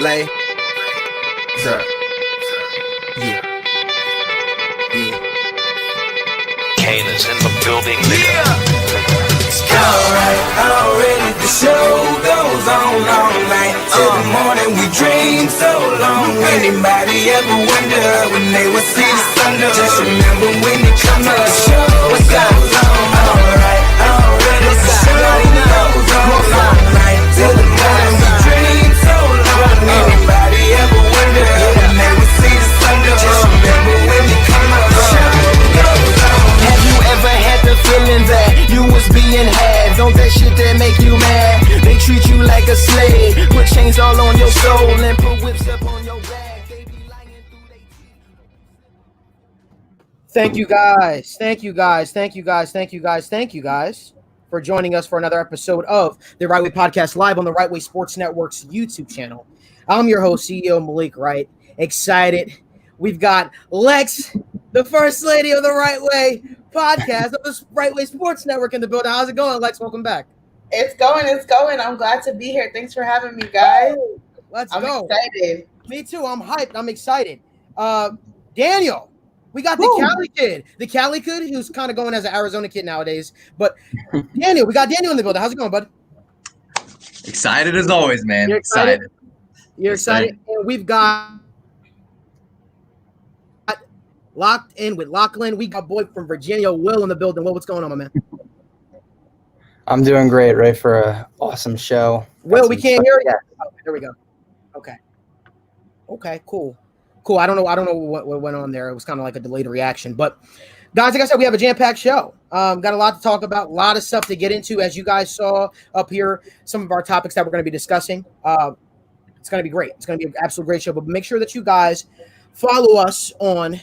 Like, sir. Yeah. Kane is in the building, nigga. Alright, already the show goes on all night. Till the morning we dream so long. Anybody ever wonder when they would see the sun? Just remember when it comes to the show, it goes on. Alright, already the show goes on all night. Till the morning we dream so long. Anybody ever wonder when they would see the sun? Just remember when it comes to the show, it goes on. Have you ever had the feeling that you was being had? Don't that shit that make you mad? They treat you like a slave, put chains all on your soul and put whips up on your back. They be lying through they teeth. Thank you guys for joining us for another episode of the Wrightway Podcast live on the Wrightway Sports Network's YouTube channel. I'm your host, CEO Malik Wright. Excited. We've got Lex, the first lady of the Wrightway Podcast of the Wrightway Sports Network in the building. How's it going, Lex? Welcome back. It's going. I'm glad to be here. Thanks for having me, guys. Let's I'm go. excited. Me too. I'm hyped. I'm excited. Daniel, we got the Cali kid. The Cali kid, who's kind of going as an Arizona kid nowadays. But Daniel, we got Daniel in the building. How's it going, bud? Excited as always, man. You're excited? You're excited. And we've got locked in with Lachlan. We got boy from Virginia, Will, in the building. Will, what's going on, my man? I'm doing great. Ready for an awesome show. Will, we can't hear you. Oh, there we go. Okay, cool. I don't know what went on there. It was kind of like a delayed reaction. But guys, like I said, we have a jam-packed show. Got a lot to talk about, a lot of stuff to get into. As you guys saw up here, some of our topics that we're going to be discussing. It's going to be great. It's going to be an absolute great show. But make sure that you guys follow us on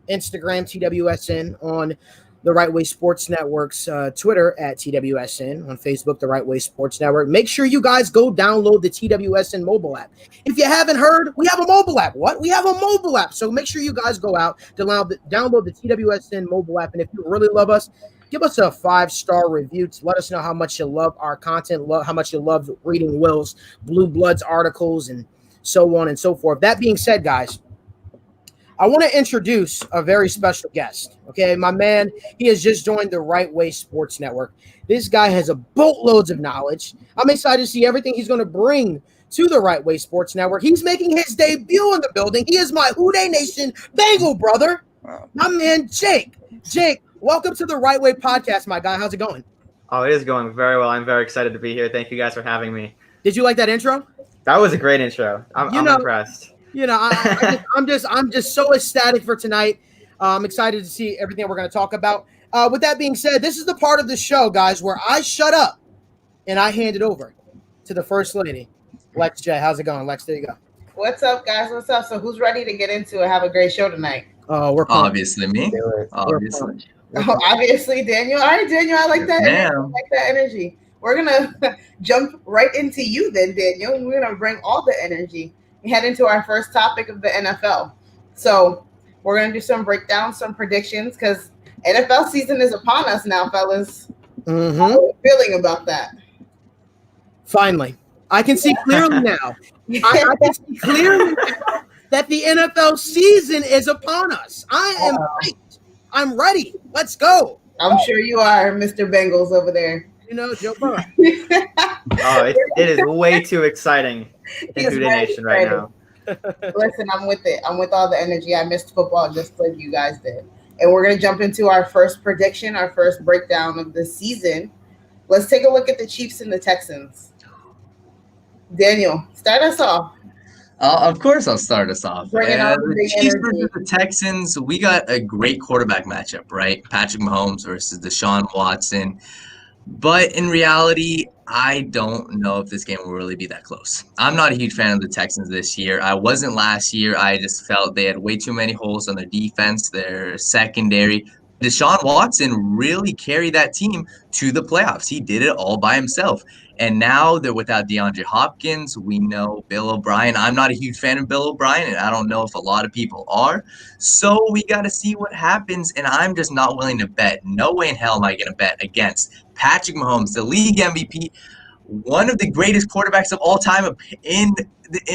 Instagram, TWSN, on the Wrightway Sports Network's Twitter at TWSN, on Facebook, the Wrightway Sports Network. Make sure you guys go download the TWSN mobile app. If you haven't heard, we have a mobile app. What? We have a mobile app. So make sure you guys go out, download the TWSN mobile app. And if you really love us, give us a 5-star review to let us know how much you love our content, how much you love reading Will's Blue Bloods articles, and so on and so forth. That being said, guys, I want to introduce a very special guest. Okay, my man, he has just joined the Wrightway Sports Network. This guy has a boatloads of knowledge. I'm excited to see everything he's going to bring to the Wrightway Sports Network. He's making his debut in the building. He is my Houday Nation Bengal brother, my man Jake. Jake, welcome to the Wrightway Podcast, my guy. How's it going? Oh, it is going very well. I'm very excited to be here. Thank you guys for having me. Did you like that intro? That was a great intro. I'm impressed. You know, I'm just so ecstatic for tonight. I'm excited to see everything we're going to talk about. With that being said, this is the part of the show, guys, where I shut up and I hand it over to the first lady, Lex J. How's it going, Lex? There you go. What's up, guys? What's up? So who's ready to get into it? Have a great show tonight. Oh, we're pumped. Obviously me. Obviously. Obviously, Daniel. All right, Daniel. I like that. Yes, I like that energy. We're gonna jump right into you then, Daniel. And we're gonna bring all the energy. Head into our first topic of the NFL. So we're going to do some breakdowns, some predictions, because NFL season is upon us now, fellas. Mm-hmm. How are you feeling about that? Finally. I can see clearly now. I can see clearly now that the NFL season is upon us. I am hyped. I'm ready. Let's go. I'm sure you are, Mr. Bengals over there. You know, Joe Burrow. Oh, it is way too exciting in Houday Nation right now. Listen, I'm with it. I'm with all the energy. I missed football just like you guys did. And we're going to jump into our first prediction, our first breakdown of the season. Let's take a look at the Chiefs and the Texans. Daniel, start us off. Of course, I'll start us off. The Chiefs versus the Texans, we got a great quarterback matchup, right? Patrick Mahomes versus Deshaun Watson. But in reality, I don't know if this game will really be that close. I'm not a huge fan of the Texans this year. I wasn't last year. I just felt they had way too many holes on their defense, their secondary. Deshaun Watson really carried that team to the playoffs. He did it all by himself. And now they're without DeAndre Hopkins. We know Bill O'Brien. I'm not a huge fan of Bill O'Brien, and I don't know if a lot of people are. So we got to see what happens, and I'm just not willing to bet. No way in hell am I going to bet against Patrick Mahomes, the league MVP, one of the greatest quarterbacks of all time. In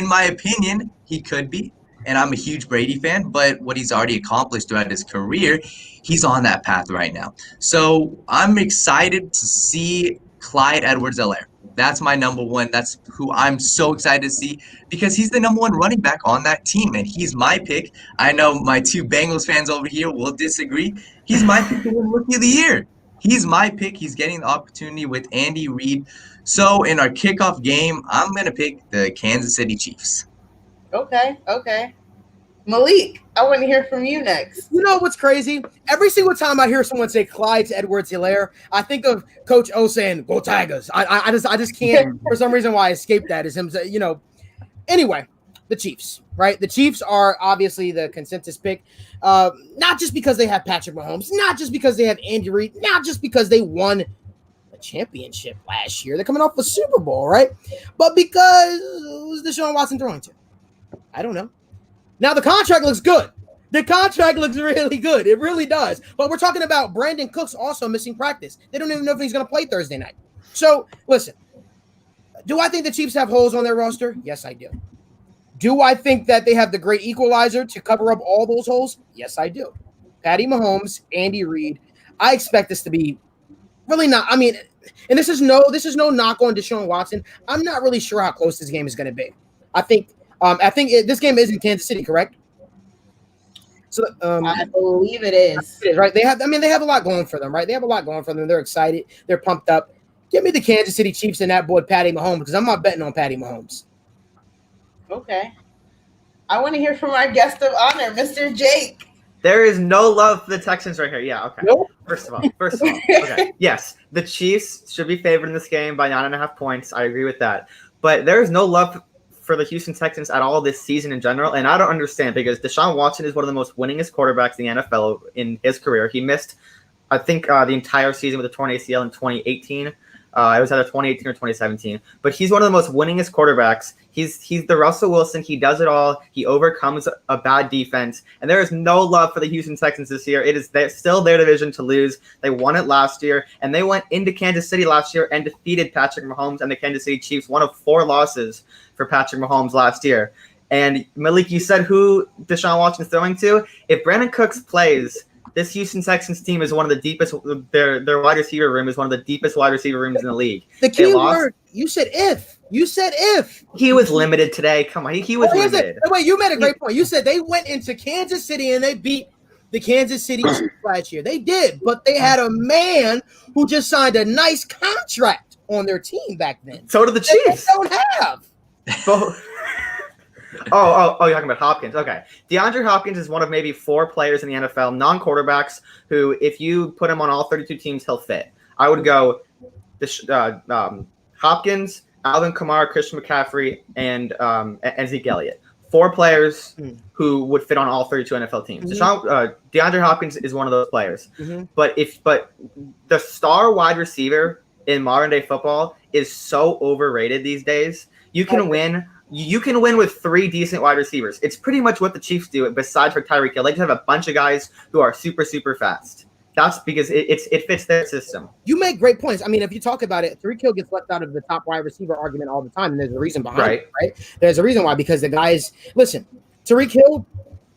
my opinion, he could be. And I'm a huge Brady fan, but what he's already accomplished throughout his career, he's on that path right now. So I'm excited to see Clyde Edwards-Helaire. That's my number one. That's who I'm so excited to see because he's the number one running back on that team, and he's my pick. I know my two Bengals fans over here will disagree. He's my pick to win Rookie of the Year. He's my pick. He's getting the opportunity with Andy Reid. So in our kickoff game, I'm going to pick the Kansas City Chiefs. Okay. Malik, I want to hear from you next. You know what's crazy? Every single time I hear someone say Clyde Edwards-Helaire, I think of Coach O saying, "Go Tigers." I just can't, for some reason why I escaped that is him, Anyway, the Chiefs, right? The Chiefs are obviously the consensus pick, not just because they have Patrick Mahomes, not just because they have Andy Reid, not just because they won a championship last year. They're coming off a Super Bowl, right? But because who's Deshaun Watson throwing to? I don't know. Now, the contract looks good. The contract looks really good. It really does. But we're talking about Brandon Cooks also missing practice. They don't even know if he's going to play Thursday night. So, listen, do I think the Chiefs have holes on their roster? Yes, I do. Do I think that they have the great equalizer to cover up all those holes? Yes, I do. Patty Mahomes, Andy Reid. I expect this to be really not. I mean, and this is no knock on Deshaun Watson. I'm not really sure how close this game is going to be. I think this game is in Kansas City, correct? So I believe it is. It is, right? They have a lot going for them, right? They have a lot going for them. They're excited. They're pumped up. Give me the Kansas City Chiefs and that boy Patty Mahomes because I'm not betting on Patty Mahomes. Okay. I want to hear from our guest of honor, Mr. Jake. There is no love for the Texans right here. Yeah, okay. Nope. First of all, okay. Yes, the Chiefs should be favored in this game by 9.5 points. I agree with that. But there is no love for the Houston Texans at all this season in general, and I don't understand because Deshaun Watson is one of the most winningest quarterbacks in the NFL in his career. He missed, I think, the entire season with a torn ACL in 2018. It was either 2018 or 2017. But he's one of the most winningest quarterbacks. He's the Russell Wilson. He does it all. He overcomes a bad defense. And there is no love for the Houston Texans this year. It is still their division to lose. They won it last year. And they went into Kansas City last year and defeated Patrick Mahomes and the Kansas City Chiefs, one of 4 losses for Patrick Mahomes last year. And Malik, you said who Deshaun Watson is throwing to. If Brandon Cooks plays, this Houston Texans team is one of the deepest. Their wide receiver room is one of the deepest wide receiver rooms in the league. The key word, you said if. You said if. He was limited today. Come on, he was limited. Wait, you made a great point. You said they went into Kansas City and they beat the Kansas City Chiefs last year. They did, but they had a man who just signed a nice contract on their team back then. So did the Chiefs. They don't have. Oh, you're talking about Hopkins. Okay. DeAndre Hopkins is one of maybe 4 players in the NFL, non-quarterbacks, who if you put him on all 32 teams, he'll fit. I would go Hopkins, Alvin Kamara, Christian McCaffrey, and Zeke Elliott. 4 players who would fit on all 32 NFL teams. DeAndre Hopkins is one of those players. Mm-hmm. But the star wide receiver in modern day football is so overrated these days. You can win with 3 decent wide receivers. It's pretty much what the Chiefs do, besides for Tyreek Hill. They just have a bunch of guys who are super, super fast. That's because it fits their system. You make great points. I mean, if you talk about it, Tyreek Hill gets left out of the top wide receiver argument all the time, and there's a reason behind it, right? There's a reason why, because the guys – listen, Tyreek Hill,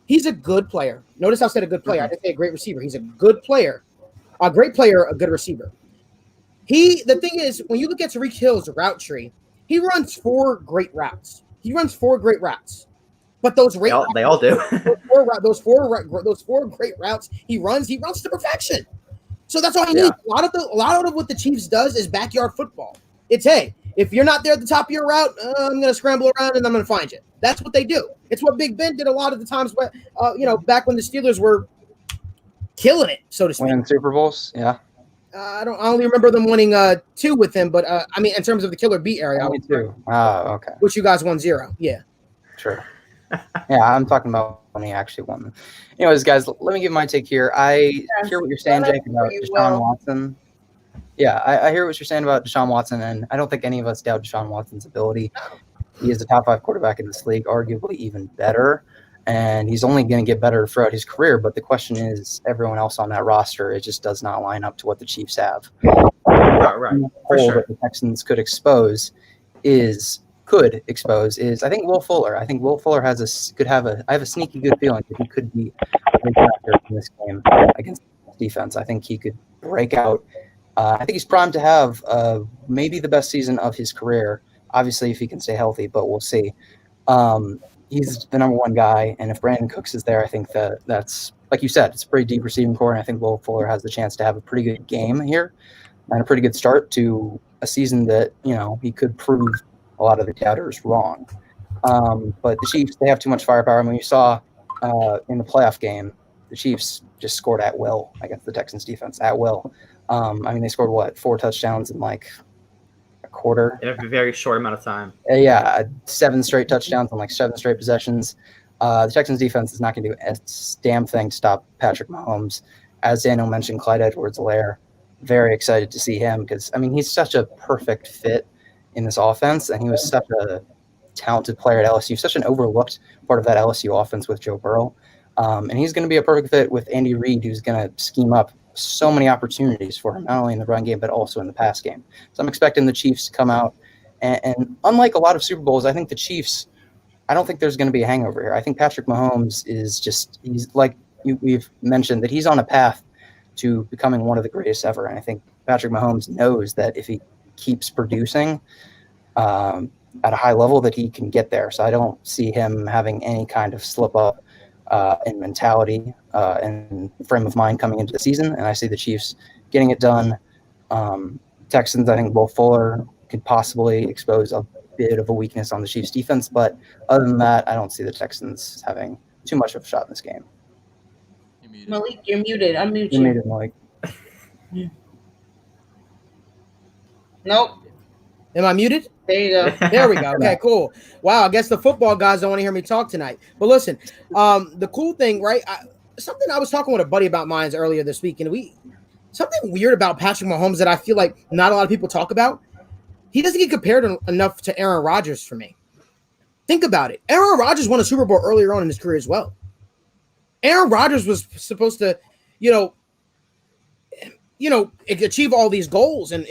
he's a good player. Notice I said a good player. I didn't say a great receiver. He's a good player. A great player, a good receiver. The thing is, when you look at Tyreek Hill's route tree, he runs 4 great routes. But those they all do. those four great routes he runs to perfection. So that's all he needs. A lot of what the Chiefs does is backyard football. It's, hey, if you're not there at the top of your route, I'm going to scramble around and I'm going to find you. That's what they do. It's what Big Ben did a lot of the times where, back when the Steelers were killing it, so to speak. Winning Super Bowls, yeah. I only remember them winning 2 with him, but I mean, in terms of the Killer Beat area, only 2. Oh, okay. Which you guys won 0, yeah. Sure. Yeah, I'm talking about when he actually won. Anyways, guys, let me give my take here. I hear what you're saying, Jake, about Deshaun Watson. Yeah, I hear what you're saying about Deshaun Watson, and I don't think any of us doubt Deshaun Watson's ability. He is the top 5 quarterback in this league, arguably even better, and he's only going to get better throughout his career. But the question is, everyone else on that roster, it just does not line up to what the Chiefs have. right. For hole sure. that the Texans could expose is I think Will Fuller. I think Will Fuller I have a sneaky good feeling that he could be a big factor in this game against defense. I think he could break out. I think he's primed to have maybe the best season of his career. Obviously, if he can stay healthy, but we'll see. He's the number one guy, and if Brandon Cooks is there, I think that's like you said, it's a pretty deep receiving core, and I think Will Fuller has the chance to have a pretty good game here and a pretty good start to a season that he could prove a lot of the doubters wrong. But the Chiefs, they have too much firepower. I mean, you saw in the playoff game, the Chiefs just scored at will against the Texans defense at will. I mean, they scored 4 touchdowns in like a quarter in a very short amount of time. 7 straight touchdowns on like 7 straight possessions. The Texans defense is not going to do a damn thing to stop Patrick Mahomes. As Daniel mentioned, Clyde Edwards-Helaire, very excited to see him because, I mean, he's such a perfect fit in this offense, and he was such a talented player at LSU, such an overlooked part of that LSU offense with Joe Burrow. And he's going to be a perfect fit with Andy Reid, who's going to scheme up so many opportunities for him, not only in the run game, but also in the pass game. So I'm expecting the Chiefs to come out. And unlike a lot of Super Bowls, I think the Chiefs, I don't think there's going to be a hangover here. I think Patrick Mahomes is he's like we've mentioned, that he's on a path to becoming one of the greatest ever. And I think Patrick Mahomes knows that if he keeps producing at a high level, that he can get there. So I don't see him having any kind of slip up in mentality and frame of mind coming into the season. And I see the Chiefs getting it done. Texans, I think Will Fuller could possibly expose a bit of a weakness on the Chiefs defense. But other than that, I don't see the Texans having too much of a shot in this game. Malik, you're muted. Unmute You you. made it, Malik. Nope. Am I muted? There you go. There we go. Okay, cool. Wow, I guess the football guys don't want to hear me talk tonight. But listen, the cool thing, right? Something I was talking with a buddy about mine earlier this week, and something weird about Patrick Mahomes that I feel like not a lot of people talk about. He doesn't get compared enough to Aaron Rodgers for me. Think about it. Aaron Rodgers won a Super Bowl earlier on in his career as well. Aaron Rodgers was supposed to, achieve all these goals and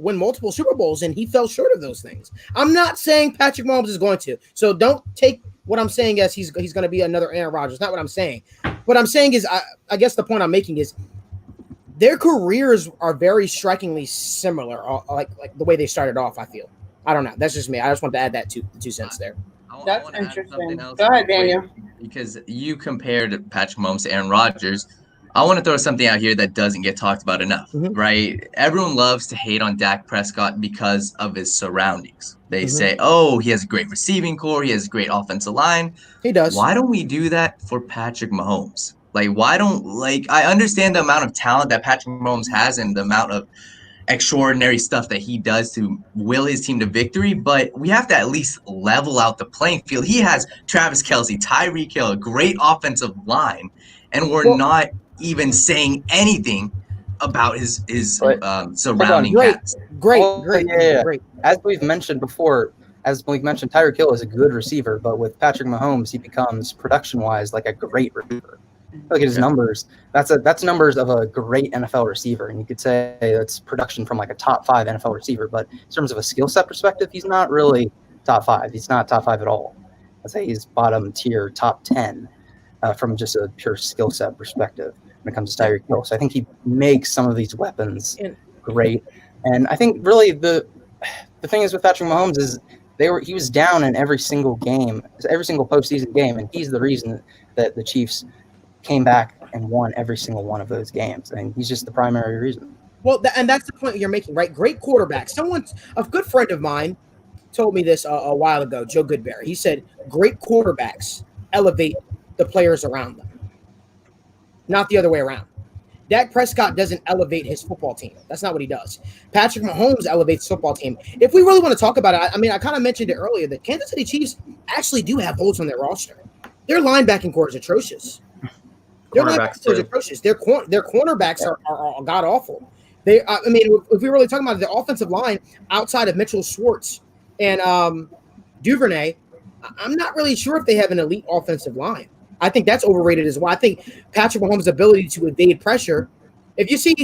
win multiple Super Bowls, and he fell short of those things. I'm not saying Patrick Mahomes is going to, so don't take what I'm saying as he's going to be another Aaron Rodgers. Not what I'm saying. What I'm saying is, I guess the point I'm making is their careers are very strikingly similar, like the way they started off. I feel. I don't know. That's just me. I just want to add that 2 cents there. That's interesting. Go ahead, Daniel. Because you compared Patrick Mahomes to Aaron Rodgers. I want to throw something out here that doesn't get talked about enough, right? Everyone loves to hate on Dak Prescott because of his surroundings. They say, oh, he has a great receiving core. He has a great offensive line. He does. Why don't we do that for Patrick Mahomes? I understand the amount of talent that Patrick Mahomes has and the amount of extraordinary stuff that he does to will his team to victory, but we have to at least level out the playing field. He has Travis Kelce, Tyreek Hill, a great offensive line, and we're not even saying anything about his surrounding cast. Great. As we've mentioned before, Tyreek Hill is a good receiver, but with Patrick Mahomes, he becomes production-wise like a great receiver. Look at his numbers. That's numbers of a great NFL receiver, and you could say that's production from like a top 5 NFL receiver. But in terms of a skill set perspective, he's not really top 5. He's not top 5 at all. I'd say he's bottom tier, top 10 from just a pure skill set perspective when it comes to Tyreek Hill. So I think he makes some of these weapons great. And I think really the thing is with Patrick Mahomes is he was down in every single game, every single postseason game, and he's the reason that the Chiefs came back and won every single one of those games. And he's just the primary reason. Well, and that's the point you're making, right? Great quarterback. A good friend of mine told me this a while ago, Joe Goodberry. He said, great quarterbacks elevate the players around them, not the other way around. Dak Prescott doesn't elevate his football team. That's not what he does. Patrick Mahomes elevates the football team. If we really want to talk about it, I kind of mentioned it earlier, the Kansas City Chiefs actually do have holes on their roster. Their linebacking core is atrocious. Their cornerbacks are god awful. If we're really talking about the offensive line outside of Mitchell Schwartz and Duvernay, I'm not really sure if they have an elite offensive line. I think that's overrated as well. I think Patrick Mahomes' ability to evade pressure If you see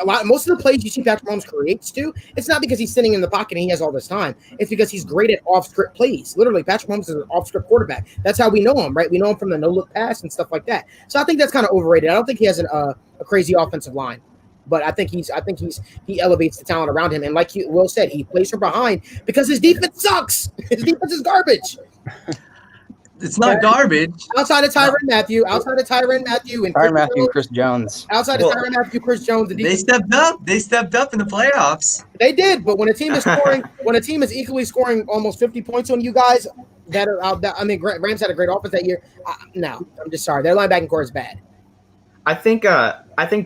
most of the plays you see Patrick Mahomes creates too, it's not because he's sitting in the pocket and he has all this time. It's because he's great at off-script plays. Literally, Patrick Mahomes is an off-script quarterback. That's how we know him, right? We know him from the no-look pass and stuff like that. So I think that's kind of overrated. I don't think he has a crazy offensive line, but I think he elevates the talent around him. And like Will said, he plays from behind because his defense sucks. His defense is garbage. It's not garbage. Outside of Tyrann Mathieu, and Tyrann Mathieu, Chris Jones. Outside of Tyrann Mathieu, Chris Jones, they stepped up. They stepped up in the playoffs. They did, but when a team is scoring, when a team is equally scoring almost 50 points on you guys, Rams had a great offense that year. No, I'm just sorry. Their linebacking core is bad. I think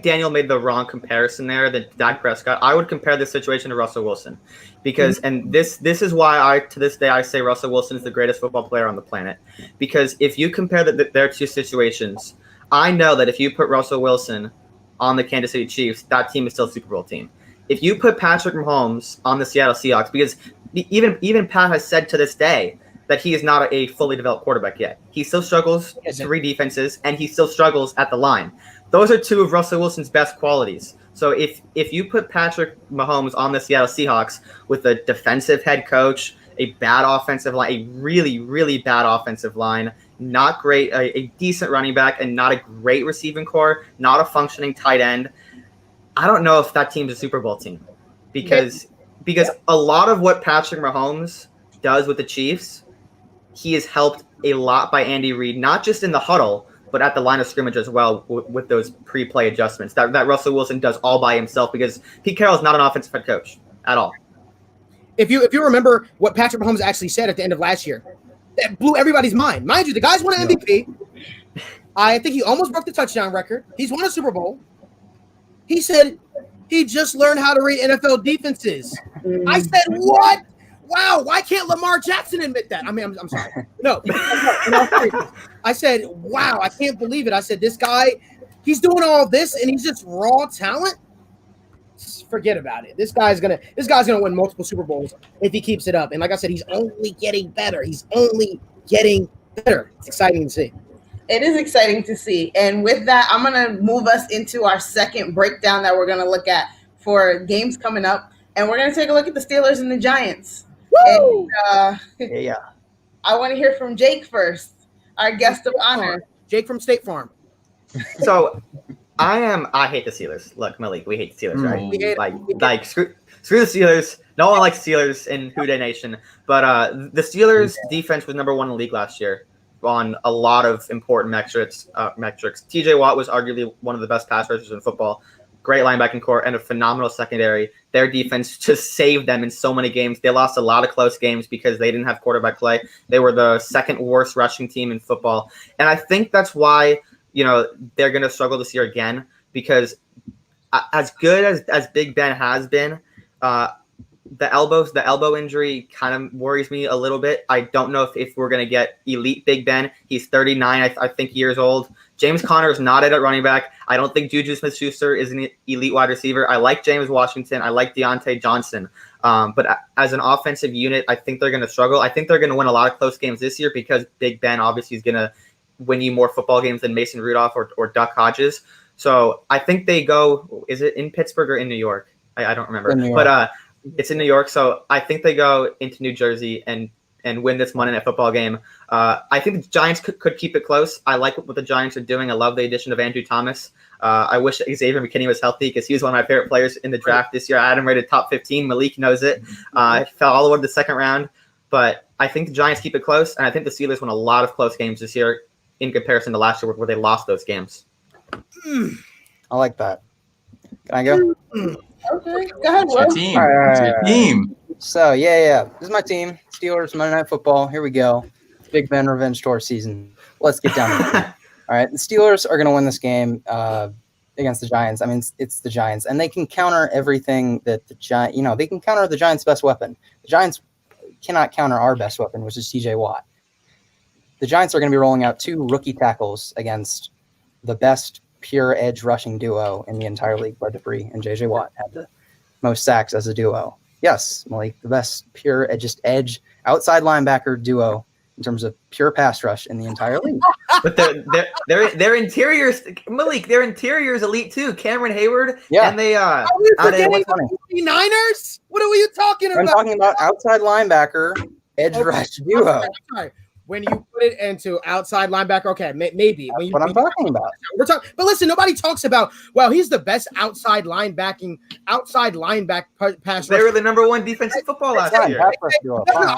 Daniel made the wrong comparison there. That Dak Prescott. I would compare this situation to Russell Wilson, because and this is why to this day I say Russell Wilson is the greatest football player on the planet. Because if you compare their two situations, I know that if you put Russell Wilson on the Kansas City Chiefs, that team is still a Super Bowl team. If you put Patrick Mahomes on the Seattle Seahawks, because even Pat has said to this day that he is not a fully developed quarterback yet. He still struggles to read defenses, and he still struggles at the line. Those are two of Russell Wilson's best qualities. So if you put Patrick Mahomes on the Seattle Seahawks with a defensive head coach, a bad offensive line, a really, really bad offensive line, not great, a decent running back, and not a great receiving core, not a functioning tight end, I don't know if that team's a Super Bowl team. Because a lot of what Patrick Mahomes does with the Chiefs, he is helped a lot by Andy Reid, not just in the huddle, but at the line of scrimmage as well with those pre-play adjustments that Russell Wilson does all by himself, because Pete Carroll is not an offensive head coach at all. If you remember what Patrick Mahomes actually said at the end of last year, that blew everybody's mind. Mind you, the guy's won an MVP. I think he almost broke the touchdown record. He's won a Super Bowl. He said he just learned how to read NFL defenses. I said, what? Wow, why can't Lamar Jackson admit that? I mean, I'm sorry. No. I said, wow, I can't believe it. I said, this guy, he's doing all this and he's just raw talent. Just forget about it. This guy's gonna win multiple Super Bowls if he keeps it up. And like I said, he's only getting better. It's exciting to see. It is exciting to see. And with that, I'm going to move us into our second breakdown that we're going to look at for games coming up. And we're going to take a look at the Steelers and the Giants. Woo! And, Yeah. I want to hear from Jake first, our guest of honor. Jake from State Farm. So I hate the Steelers. Look, Malik, we hate the Steelers, right? Like screw the Steelers. No one likes Steelers in Houday Nation. But the Steelers defense was number 1 in the league last year on a lot of important metrics. TJ Watt was arguably one of the best pass rushers in football. Great linebacking core and a phenomenal secondary. Their defense just saved them in so many games. They lost a lot of close games because they didn't have quarterback play. They were the second worst rushing team in football. And I think that's why, they're going to struggle this year again, because as good as Big Ben has been, the elbow injury kind of worries me a little bit. I don't know if we're going to get elite Big Ben. He's 39, I think, years old. James Conner is not at running back. I don't think Juju Smith-Schuster is an elite wide receiver. I like James Washington. I like Deontay Johnson. But as an offensive unit, I think they're going to struggle. I think they're going to win a lot of close games this year because Big Ben obviously is going to win you more football games than Mason Rudolph or Duck Hodges. So I think they go – is it in Pittsburgh or in New York? I don't remember. But it's in New York. So I think they go into New Jersey and win this Monday Night Football game. I think the Giants could keep it close. I like what the Giants are doing. I love the addition of Andrew Thomas. I wish Xavier McKinney was healthy because he was one of my favorite players in the draft this year. I had him rated top 15. Malik knows it. I fell all the way to the second round. But I think the Giants keep it close, and I think the Steelers won a lot of close games this year in comparison to last year where they lost those games. I like that. Can I go? Okay, go ahead, It's your Will. team. All right. It's your team. So, yeah. This is my team. Steelers, Monday Night Football. Here we go. Big Ben revenge tour season. Let's get down to it. All right. The Steelers are going to win this game against the Giants. I mean, it's the Giants. And they can counter everything that the Giants, they can counter the Giants' best weapon. The Giants cannot counter our best weapon, which is TJ Watt. The Giants are going to be rolling out 2 rookie tackles against the best pure edge rushing duo in the entire league. Bud Dupree and JJ Watt had the most sacks as a duo. Yes, Malik, the best pure edge outside linebacker duo in terms of pure pass rush in the entire league. But their interiors, Malik, their interiors elite too. Cameron Hayward, Yeah. and they Are we forgetting what's the funny? 49ers? What are you talking I'm about? talking about outside linebacker, edge rush duo. I'm sorry. When you put it into outside linebacker, okay, maybe. That's what I'm talking about. We're talking, but listen, nobody talks about. Well, he's the best outside lineback pass. They were the number one defensive football last Fine, year. pass rush duo. No, Fine.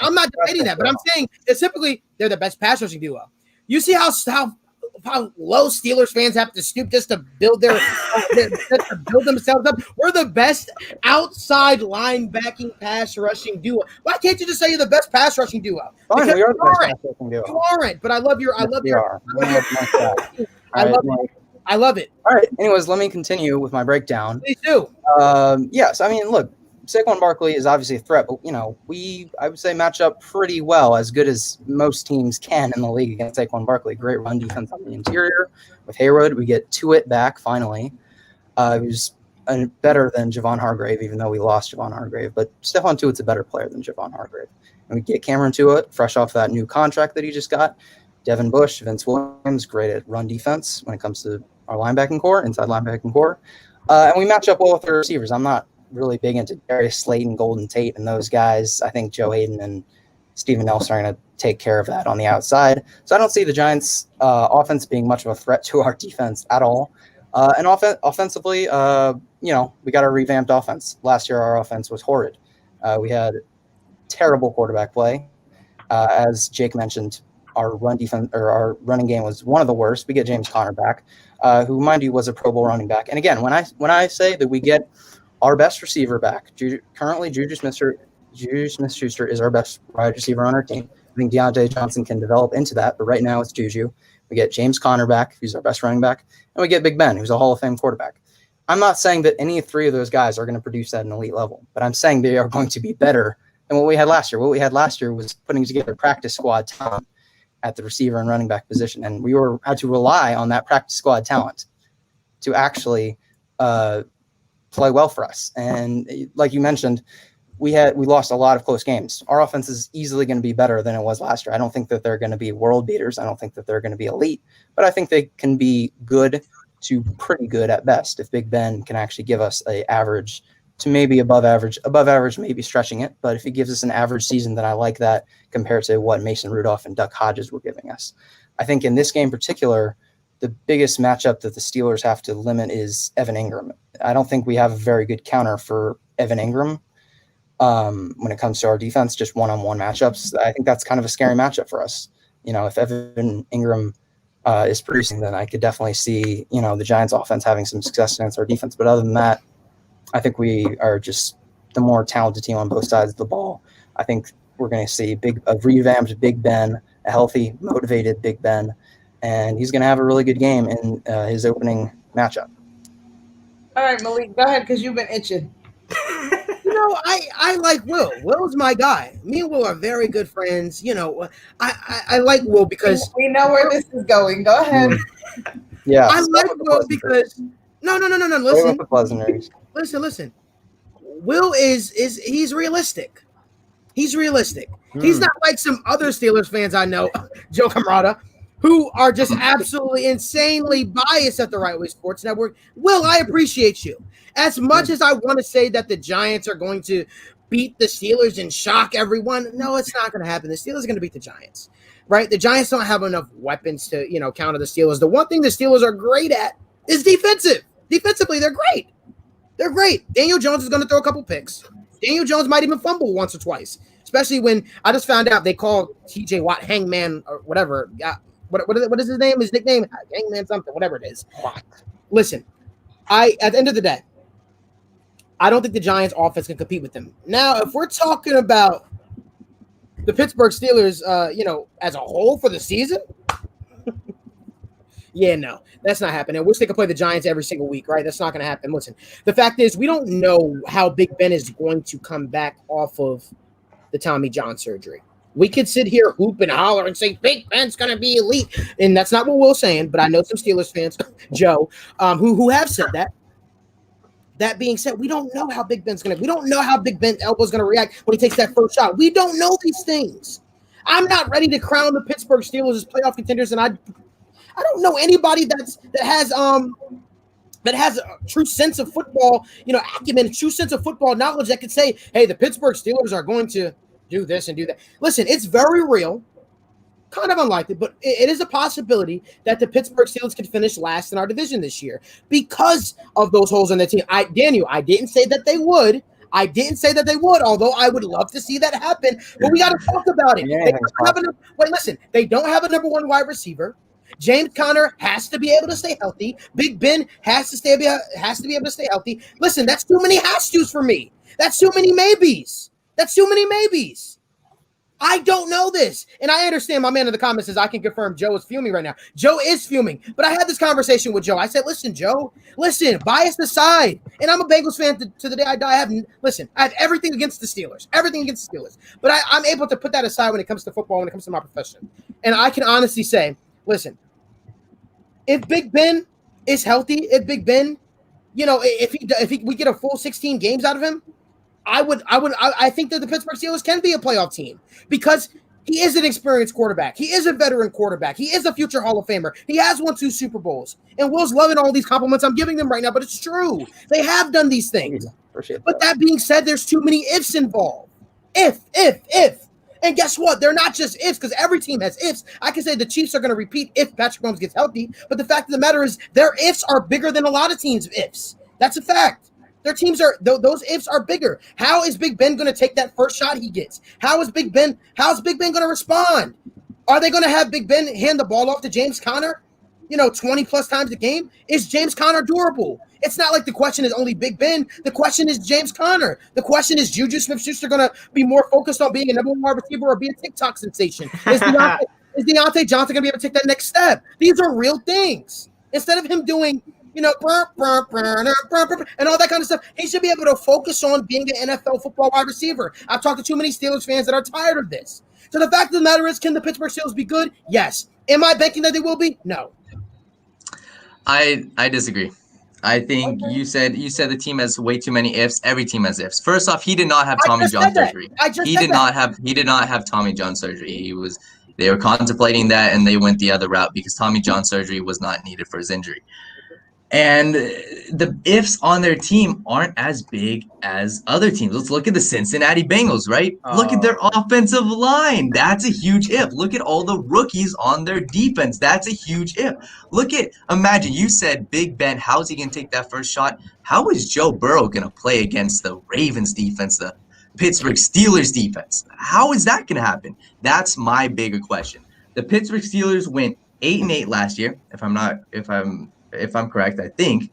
I'm not debating that, but I'm saying it's typically they're the best pass rushing duo. You see how low Steelers fans have to stoop just to build build themselves up. We're the best outside linebacking pass rushing duo. Why can't you just say you're the best pass rushing duo? Fine, Because we are the best aren't. pass rushing duo. You aren't, but I love your. I love it. All right. Anyways, let me continue with my breakdown. Please do. Yes, I mean, look, Saquon Barkley is obviously a threat, but I would say match up pretty well, as good as most teams can in the league against Saquon Barkley. Great run defense on the interior. With Hayward, we get Tuitt back finally. Who's better than Javon Hargrave, even though we lost Javon Hargrave. But Stephon Tuitt's a better player than Javon Hargrave. And we get Cameron Tuitt, fresh off that new contract that he just got. Devin Bush, Vince Williams, great at run defense when it comes to our linebacking core, inside linebacking core. And we match up well with our receivers. I'm not really big into Darius Slayton, Golden Tate, and those guys. I think Joe Hayden and Steven Nelson are going to take care of that on the outside. So I don't see the Giants' offense being much of a threat to our defense at all. And offensively, we got a revamped offense. Last year, our offense was horrid. We had terrible quarterback play. As Jake mentioned, our running game was one of the worst. We get James Conner back, who, mind you, was a Pro Bowl running back. And again, when I say that we get our best receiver back, currently Juju Smith-Schuster is our best wide receiver on our team. I think Deontay Johnson can develop into that, but right now it's Juju. We get James Conner back, who's our best running back, and we get Big Ben, who's a Hall of Fame quarterback. I'm not saying that any three of those guys are going to produce at an elite level, but I'm saying they are going to be better than what we had last year. What we had last year was putting together practice squad talent at the receiver and running back position, and we had to rely on that practice squad talent to actually play well for us. And like you mentioned, we lost a lot of close games. Our offense is easily going to be better than it was last year. I don't think that they're going to be world beaters. I don't think that they're going to be elite, but I think they can be good to pretty good at best. If Big Ben can actually give us a average to maybe above average, maybe stretching it. But if he gives us an average season, then I like that compared to what Mason Rudolph and Duck Hodges were giving us. I think in this game in particular, the biggest matchup that the Steelers have to limit is Evan Ingram. I don't think we have a very good counter for Evan Ingram when it comes to our defense, just one-on-one matchups. I think that's kind of a scary matchup for us. If Evan Ingram is producing, then I could definitely see, the Giants offense having some success against our defense. But other than that, I think we are just the more talented team on both sides of the ball. I think we're going to see a revamped Big Ben, a healthy, motivated Big Ben, and he's going to have a really good game in his opening matchup. All right, Malik, go ahead because you've been itching. I like Will. Will's my guy. Me and Will are very good friends. I like Will because we know where this is going. Go ahead. Yeah, I like Will because no. Listen. Will is he's realistic. He's realistic. He's not like some other Steelers fans I know, Joe Camrata, who are just absolutely insanely biased at the Wrightway Sports Network. Will, I appreciate you. As much as I want to say that the Giants are going to beat the Steelers and shock everyone, no, it's not going to happen. The Steelers are going to beat the Giants, right? The Giants don't have enough weapons to, counter the Steelers. The one thing the Steelers are great at is defensive. Defensively, they're great. They're great. Daniel Jones is going to throw a couple picks. Daniel Jones might even fumble once or twice, especially when I just found out they call TJ Watt Hangman or whatever. What is his name? His nickname? Hangman something, whatever it is. Listen, at the end of the day, I don't think the Giants offense can compete with them. Now, if we're talking about the Pittsburgh Steelers, as a whole for the season, yeah, no, that's not happening. I wish they could play the Giants every single week, right? That's not going to happen. Listen, the fact is we don't know how Big Ben is going to come back off of the Tommy John surgery. We could sit here, hoop and holler and say Big Ben's going to be elite. And that's not what Will's saying, but I know some Steelers fans, Joe, who have said that. That being said, we don't know how Big Ben's going to – we don't know how Big Ben's elbow is going to react when he takes that first shot. We don't know these things. I'm not ready to crown the Pittsburgh Steelers as playoff contenders, and I don't know anybody that has a true sense of football, acumen, true sense of football knowledge that could say, hey, the Pittsburgh Steelers are going to do this and do that. Listen, it's very real, kind of unlikely, but it is a possibility that the Pittsburgh Steelers could finish last in our division this year because of those holes in the team. Daniel, I didn't say that they would. Although I would love to see that happen, but we got to talk about it. They don't have a number one wide receiver. James Conner has to be able to stay healthy. Big Ben has to be able to stay healthy. Listen, that's too many has tos for me. That's too many maybes. I don't know this. And I understand my man in the comments says I can confirm Joe is fuming right now. Joe is fuming. But I had this conversation with Joe. I said, listen, Joe, bias aside. And I'm a Bengals fan to the day I die. I have everything against the Steelers. But I'm able to put that aside when it comes to football, when it comes to my profession. And I can honestly say, listen, if Big Ben is healthy, if we get a full 16 games out of him, I think that the Pittsburgh Steelers can be a playoff team because he is an experienced quarterback. He is a veteran quarterback. He is a future Hall of Famer. He has won 2 Super Bowls. And Will's loving all these compliments I'm giving them right now, but it's true. They have done these things. But that being said, there's too many ifs involved. If. And guess what? They're not just ifs because every team has ifs. I can say the Chiefs are going to repeat if Patrick Mahomes gets healthy, but the fact of the matter is their ifs are bigger than a lot of teams' ifs. That's a fact. Their teams those ifs are bigger. How is Big Ben going to take that first shot he gets? How's Big Ben going to respond? Are they going to have Big Ben hand the ball off to James Conner, 20 plus times a game? Is James Conner durable? It's not like the question is only Big Ben. The question is James Conner. The question is Juju Smith-Schuster going to be more focused on being a number one wide receiver or be a TikTok sensation? Is Deontay Johnson going to be able to take that next step? These are real things. Instead of him doing and all that kind of stuff, he should be able to focus on being an NFL football wide receiver. I've talked to too many Steelers fans that are tired of this. So the fact of the matter is, can the Pittsburgh Steelers be good? Yes. Am I banking that they will be? No. I disagree. I think you said the team has way too many ifs. Every team has ifs. First off, he did not have Tommy John surgery. He did not have Tommy John surgery. They were contemplating that and they went the other route because Tommy John surgery was not needed for his injury. And the ifs on their team aren't as big as other teams. Let's look at the Cincinnati Bengals, right? Look at their offensive line. That's a huge if. Look at all the rookies on their defense. That's a huge if. Imagine you said Big Ben, how's he going to take that first shot? How is Joe Burrow going to play against the Ravens defense, the Pittsburgh Steelers defense? How is that going to happen? That's my bigger question. The Pittsburgh Steelers went 8-8 last year, if I'm correct, I think.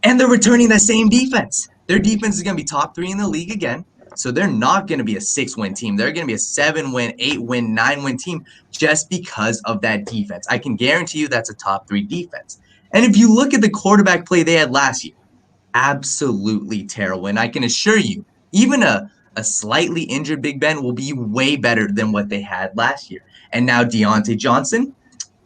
And they're returning that same defense. Their defense is going to be top 3 in the league again. So they're not going to be a 6-win team. They're going to be a 7-win, 8-win, 9-win team just because of that defense. I can guarantee you that's a top 3 defense. And if you look at the quarterback play they had last year, absolutely terrible. And I can assure you, even a slightly injured Big Ben will be way better than what they had last year. And now Deontay Johnson,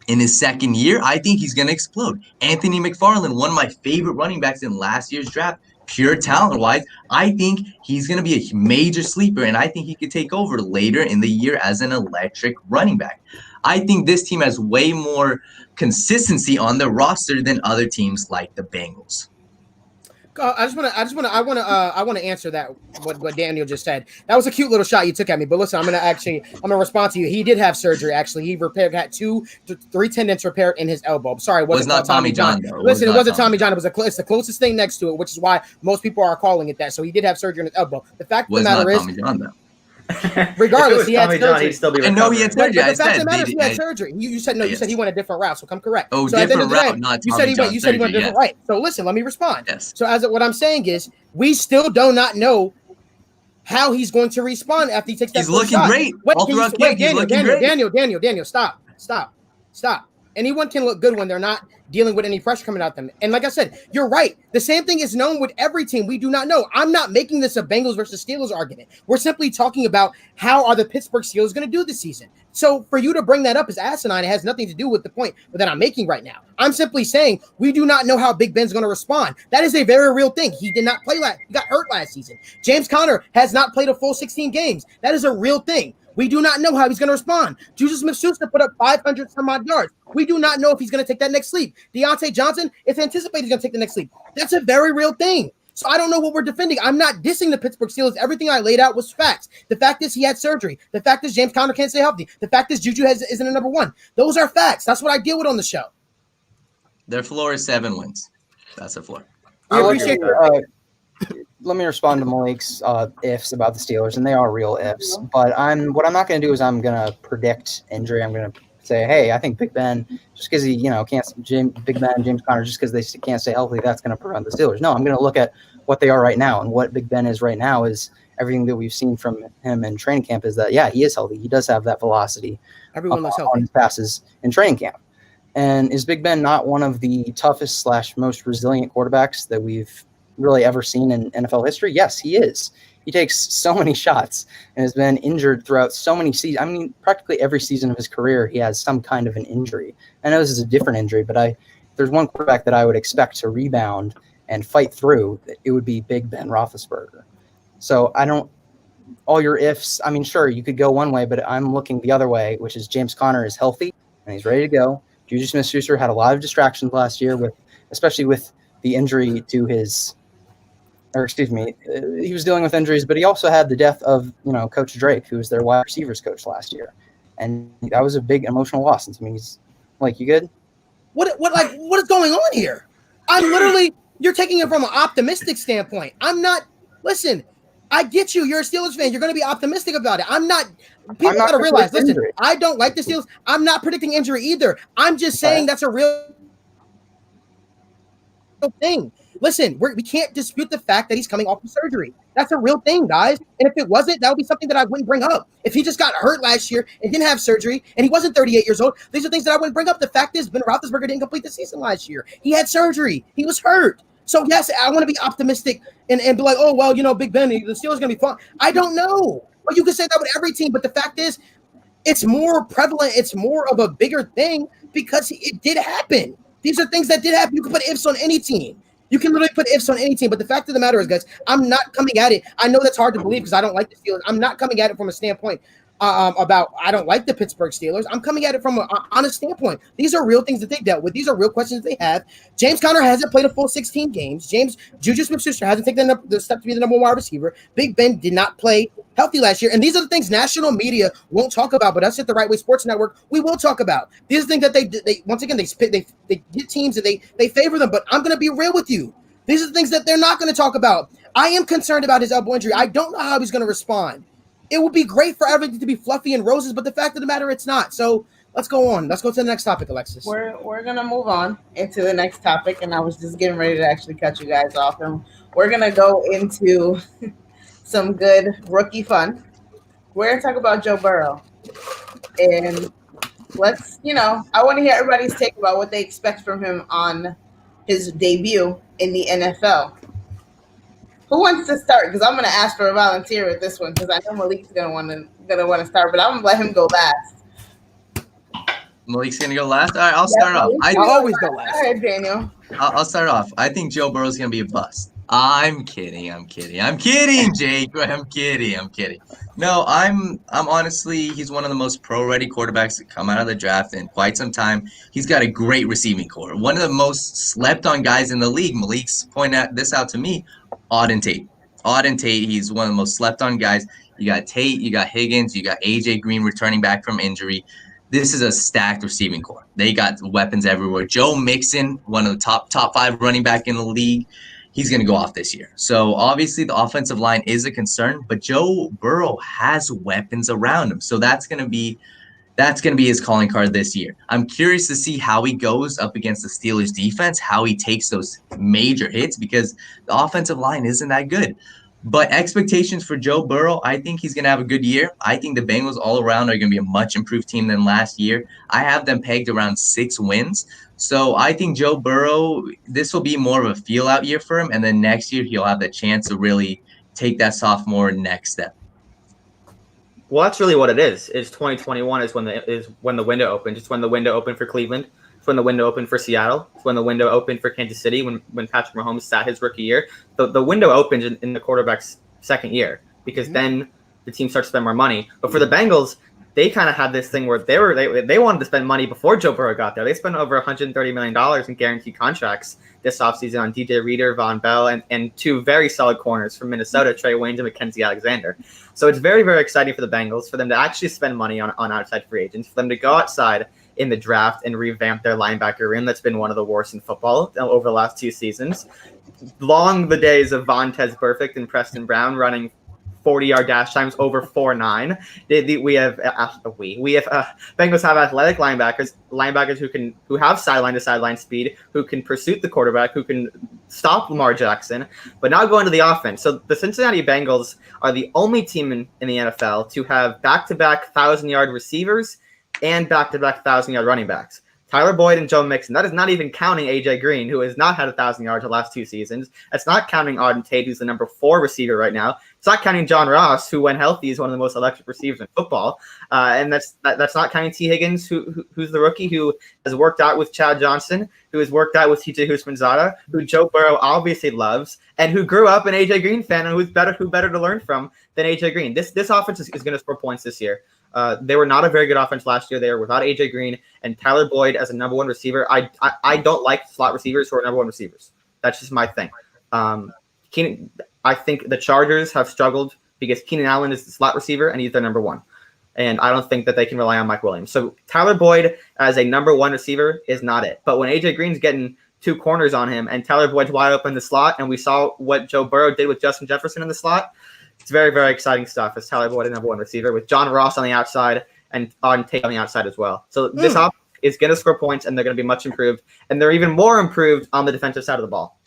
in his second year, I think he's going to explode. Anthony McFarland, one of my favorite running backs in last year's draft, pure talent-wise, I think he's going to be a major sleeper, and I think he could take over later in the year as an electric running back. I think this team has way more consistency on their roster than other teams like the Bengals. I want to answer that what Daniel just said. That was a cute little shot you took at me. But listen, I'm gonna respond to you. He did have surgery. Actually, he had 2 to 3 tendons repaired in his elbow. I'm sorry, it wasn't not Tommy John. Listen, it wasn't Tommy John. It's the closest thing next to it, which is why most people are calling it that. So he did have surgery on his elbow. The fact of the matter is, Tommy John, though. Regardless, he had surgery. John, he'd still be I know he had surgery. But the fact of the matter is, he had surgery. You said no. You said he went a different route. So come correct. Oh, so different route, not Tommy John. You said he went a different right. So listen, let me respond. Yes. So what I'm saying is, we still do not know how he's going to respond after he takes that. He's looking great. All throughout camp, he's looking great. Daniel, stop. Anyone can look good when they're not dealing with any pressure coming at them. And like I said, you're right. The same thing is known with every team. We do not know. I'm not making this a Bengals versus Steelers argument. We're simply talking about how are the Pittsburgh Steelers going to do this season. So for you to bring that up is asinine. It has nothing to do with the point that I'm making right now. I'm simply saying we do not know how Big Ben's going to respond. That is a very real thing. He did not play he got hurt last season. James Conner has not played a full 16 games. That is a real thing. We do not know how he's going to respond. Juju Smith-Schuster put up 500 some odd yards. We do not know if he's going to take that next leap. Deontay Johnson, it's anticipated he's going to take the next leap. That's a very real thing. So I don't know what we're defending. I'm not dissing the Pittsburgh Steelers. Everything I laid out was facts. The fact is he had surgery. The fact is James Conner can't stay healthy. The fact is Juju isn't a number one. Those are facts. That's what I deal with on the show. Their floor is 7 wins. That's their floor. We appreciate Let me respond to Malik's ifs about the Steelers, and they are real ifs. But what I'm not going to do is I'm going to predict injury. I'm going to say, hey, I think Big Ben, just because he can't, Big Ben, James Conner, just because they can't stay healthy, that's going to prevent the Steelers. No, I'm going to look at what they are right now, and what Big Ben is right now is everything that we've seen from him in training camp is that, yeah, he is healthy. He does have that velocity. Everyone looks healthy on his passes in training camp. And is Big Ben not one of the toughest / most resilient quarterbacks that we've really ever seen in NFL history? Yes, he is. He takes so many shots and has been injured throughout so many seasons. I mean, practically every season of his career, he has some kind of an injury. I know this is a different injury, but if there's one quarterback that I would expect to rebound and fight through, it would be Big Ben Roethlisberger. So all your ifs, I mean, sure, you could go one way, but I'm looking the other way, which is James Conner is healthy and he's ready to go. Juju Smith-Schuster had a lot of distractions last year, especially with the injury to his – or excuse me, he was dealing with injuries, but he also had the death of, Coach Drake, who was their wide receivers coach last year. And that was a big emotional loss. I mean, he's like, you good? What is going on here? I'm literally, you're taking it from an optimistic standpoint. I'm not, listen, I get you. You're a Steelers fan. You're going to be optimistic about it. People got to realize, listen, injury. I don't like the Steelers. I'm not predicting injury either. I'm just saying that's a real thing. Listen, we can't dispute the fact that he's coming off of surgery. That's a real thing, guys. And if it wasn't, that would be something that I wouldn't bring up. If he just got hurt last year and didn't have surgery and he wasn't 38 years old, these are things that I wouldn't bring up. The fact is, Ben Roethlisberger didn't complete the season last year. He had surgery. He was hurt. So, yes, I want to be optimistic and be like, oh, well, Big Ben, the Steelers going to be fine. I don't know. Well, you can say that with every team, but the fact is, it's more prevalent. It's more of a bigger thing because it did happen. These are things that did happen. You can put ifs on any team. You can literally put ifs on any team, but the fact of the matter is, guys, I'm not coming at it. I know that's hard to believe because I don't like the Steelers. I'm not coming at it from a standpoint about I don't like the Pittsburgh Steelers. I'm coming at it from an honest standpoint. These are real things that they dealt with. These are real questions that they have. James Conner hasn't played a full 16 games. Juju Smith-Schuster hasn't taken the step to be the number one wide receiver. Big Ben did not play healthy last year. And these are the things national media won't talk about, but us at the Wrightway Sports Network, we will talk about. These are things that they once again, they get teams and they favor them, but I'm going to be real with you. These are the things that they're not going to talk about. I am concerned about his elbow injury. I don't know how he's going to respond. It would be great for everything to be fluffy and roses, but the fact of the matter, it's not. So let's go on. Let's go to the next topic, Alexis. We're going to move on into the next topic, and I was just getting ready to actually cut you guys off. And we're going to go into some good rookie fun. We're going to talk about Joe Burrow. And let's, I want to hear everybody's take about what they expect from him on his debut in the NFL. Who wants to start? Because I'm going to ask for a volunteer with this one because I know Malik's going to want to start, but I'm going to let him go last. Malik's going to go last? All right, I'll start off. I always go last. All right, Daniel. I'll start off. I think Joe Burrow's going to be a bust. I'm kidding, Jake. I'm kidding. No, I'm honestly, he's one of the most pro-ready quarterbacks that come out of the draft in quite some time. He's got a great receiving core. One of the most slept-on guys in the league. Malik's pointed this out to me. Auden Tate, he's one of the most slept-on guys. You got Tate, you got Higgins, you got A.J. Green returning back from injury. This is a stacked receiving core. They got weapons everywhere. Joe Mixon, one of the top 5 running back in the league. He's going to go off this year. So obviously the offensive line is a concern, but Joe Burrow has weapons around him. So that's going to be his calling card this year. I'm curious to see how he goes up against the Steelers defense, how he takes those major hits because the offensive line isn't that good. But expectations for Joe Burrow, I think he's going to have a good year. I think the Bengals all around are going to be a much improved team than last year. I have them pegged around 6 wins. So I think Joe Burrow, this will be more of a feel-out year for him. And then next year, he'll have the chance to really take that sophomore next step. Well, that's really what it is. It's 2021 is when the window opened. It's when the window opened for Cleveland. It's when the window opened for Seattle. It's when the window opened for Kansas City when Patrick Mahomes sat his rookie year. The window opens in the quarterback's second year because then the team starts to spend more money. But for the Bengals, they kind of had this thing where they wanted to spend money before Joe Burrow got there. They spent over $130 million in guaranteed contracts this offseason on DJ Reader, Von Bell, and 2 very solid corners from Minnesota, Trey Waynes and Mackenzie Alexander. So it's very, very exciting for the Bengals, for them to actually spend money on outside free agents, for them to go outside in the draft and revamp their linebacker room. That's been one of the worst in football over the last 2 seasons. Long the days of Vontez Burfict and Preston Brown running 40-yard dash times over 4.9. Bengals have athletic linebackers who have sideline to sideline speed, who can pursue the quarterback, who can stop Lamar Jackson. But now going to the offense. So the Cincinnati Bengals are the only team in the NFL to have back-to-back 1,000-yard receivers and back-to-back 1,000-yard running backs. Tyler Boyd and Joe Mixon. That is not even counting A.J. Green, who has not had 1,000 yards the last 2 seasons. That's not counting Auden Tate, who's the number 4 receiver right now. It's not counting John Ross, who, when healthy, is one of the most electric receivers in football. And that's not counting T. Higgins, who's the rookie, who has worked out with Chad Johnson, who has worked out with T.J. Houshmandzadeh, who Joe Burrow obviously loves, and who grew up an A.J. Green fan, and who better to learn from than A.J. Green. This offense is going to score points this year. They were not a very good offense last year. They were without A.J. Green and Tyler Boyd as a number 1 receiver. I don't like slot receivers who are number 1 receivers. That's just my thing. I think the Chargers have struggled because Keenan Allen is the slot receiver and he's their number 1. And I don't think that they can rely on Mike Williams. So Tyler Boyd as a number 1 receiver is not it. But when A.J. Green's getting 2 corners on him and Tyler Boyd's wide open in the slot, and we saw what Joe Burrow did with Justin Jefferson in the slot, it's very, very exciting stuff as Tyler Boyd is number 1 receiver with John Ross on the outside and Auden Tate on the outside as well. So this offense is going to score points, and they're going to be much improved. And they're even more improved on the defensive side of the ball.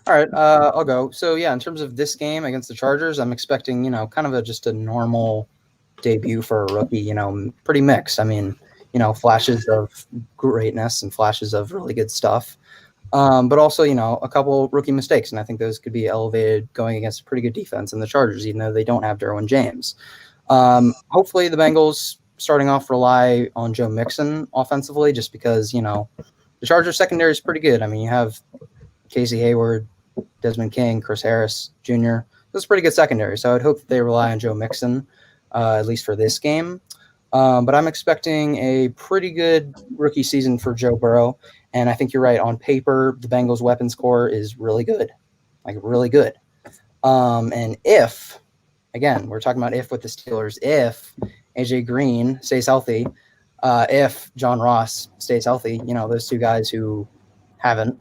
All right, I'll go. So, yeah, in terms of this game against the Chargers, I'm expecting, kind of just a normal debut for a rookie, pretty mixed. I mean, flashes of greatness and flashes of really good stuff. But also, a couple rookie mistakes, and I think those could be elevated going against a pretty good defense in the Chargers, even though they don't have Derwin James. Hopefully the Bengals starting off rely on Joe Mixon offensively, just because, the Chargers secondary is pretty good. I mean, you have Casey Hayward, Desmond King, Chris Harris Jr. This is a pretty good secondary, so I'd hope that they rely on Joe Mixon, at least for this game. But I'm expecting a pretty good rookie season for Joe Burrow. And I think you're right. On paper, the Bengals' weapons core is really good, like really good. And if, again, we're talking about if with the Steelers, if A.J. Green stays healthy, if John Ross stays healthy, those 2 guys who haven't.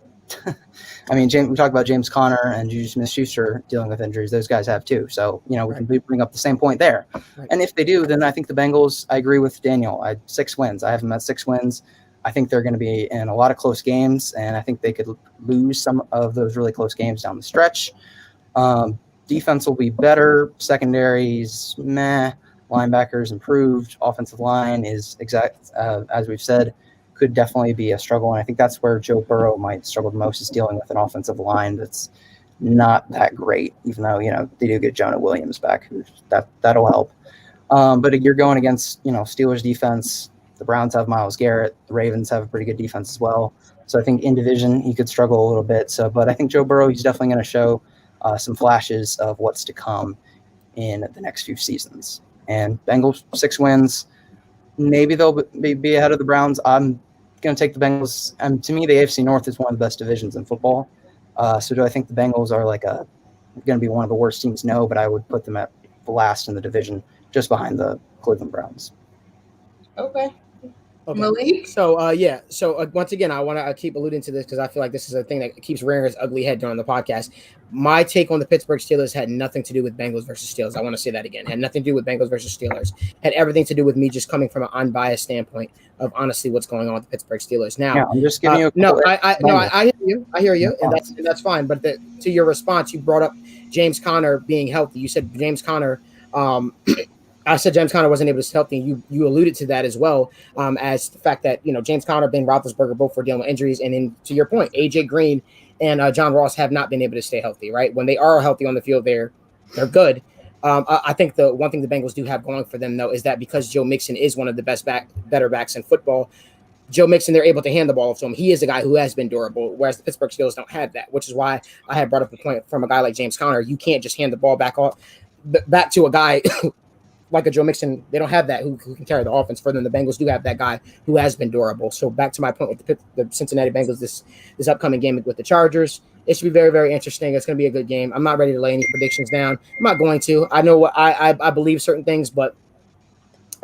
I mean, we talk about James Conner and Juju Smith-Schuster dealing with injuries. Those guys have too. So, we can bring up the same point there. Right. And if they do, then I think the Bengals, I agree with Daniel. 6 wins. I have them at 6 wins. I think they're going to be in a lot of close games, and I think they could lose some of those really close games down the stretch. Defense will be better. Secondaries, meh. Linebackers improved. Offensive line is as we've said, could definitely be a struggle, and I think that's where Joe Burrow might struggle the most, is dealing with an offensive line that's not that great, even though, they do get Jonah Williams back. That'll help. But you're going against, Steelers defense. The Browns have Myles Garrett. The Ravens have a pretty good defense as well. So I think in division he could struggle a little bit. But I think Joe Burrow, he's definitely going to show some flashes of what's to come in the next few seasons. And Bengals 6 wins. Maybe they'll be ahead of the Browns. I'm going to take the Bengals. To me, the AFC North is one of the best divisions in football. So do I think the Bengals are going to be one of the worst teams? No, but I would put them at last in the division, just behind the Cleveland Browns. Okay. Okay. Malik? So once again, I want to keep alluding to this because I feel like this is a thing that keeps rearing its ugly head during the podcast. My take on the Pittsburgh Steelers had nothing to do with Bengals versus Steelers. I want to say that again. Had nothing to do with Bengals versus Steelers. Had everything to do with me just coming from an unbiased standpoint of honestly what's going on with the Pittsburgh Steelers. Now, Yeah, I'm just giving you. I hear you. I hear you, and that's fine. But to your response, you brought up James Conner being healthy. You said James Conner. I said James Conner wasn't able to stay healthy. You alluded to that as well, as the fact that James Conner, Ben Roethlisberger both were dealing with injuries, and then to your point, AJ Green and John Ross have not been able to stay healthy. Right, when they are healthy on the field, they're good. I think the one thing the Bengals do have going for them though is that because Joe Mixon is one of the better backs in football, Joe Mixon, they're able to hand the ball off to him. He is a guy who has been durable, whereas the Pittsburgh Steelers don't have that, which is why I had brought up the point from a guy like James Conner. You can't just hand the ball back to a guy like a Joe Mixon. They don't have that who can carry the offense for them. The Bengals do have that guy who has been durable. So back to my point with the Cincinnati Bengals, this upcoming game with the Chargers, it should be very, very interesting. It's going to be a good game. I'm not ready to lay any predictions down. I'm not going to. I know what I believe certain things, but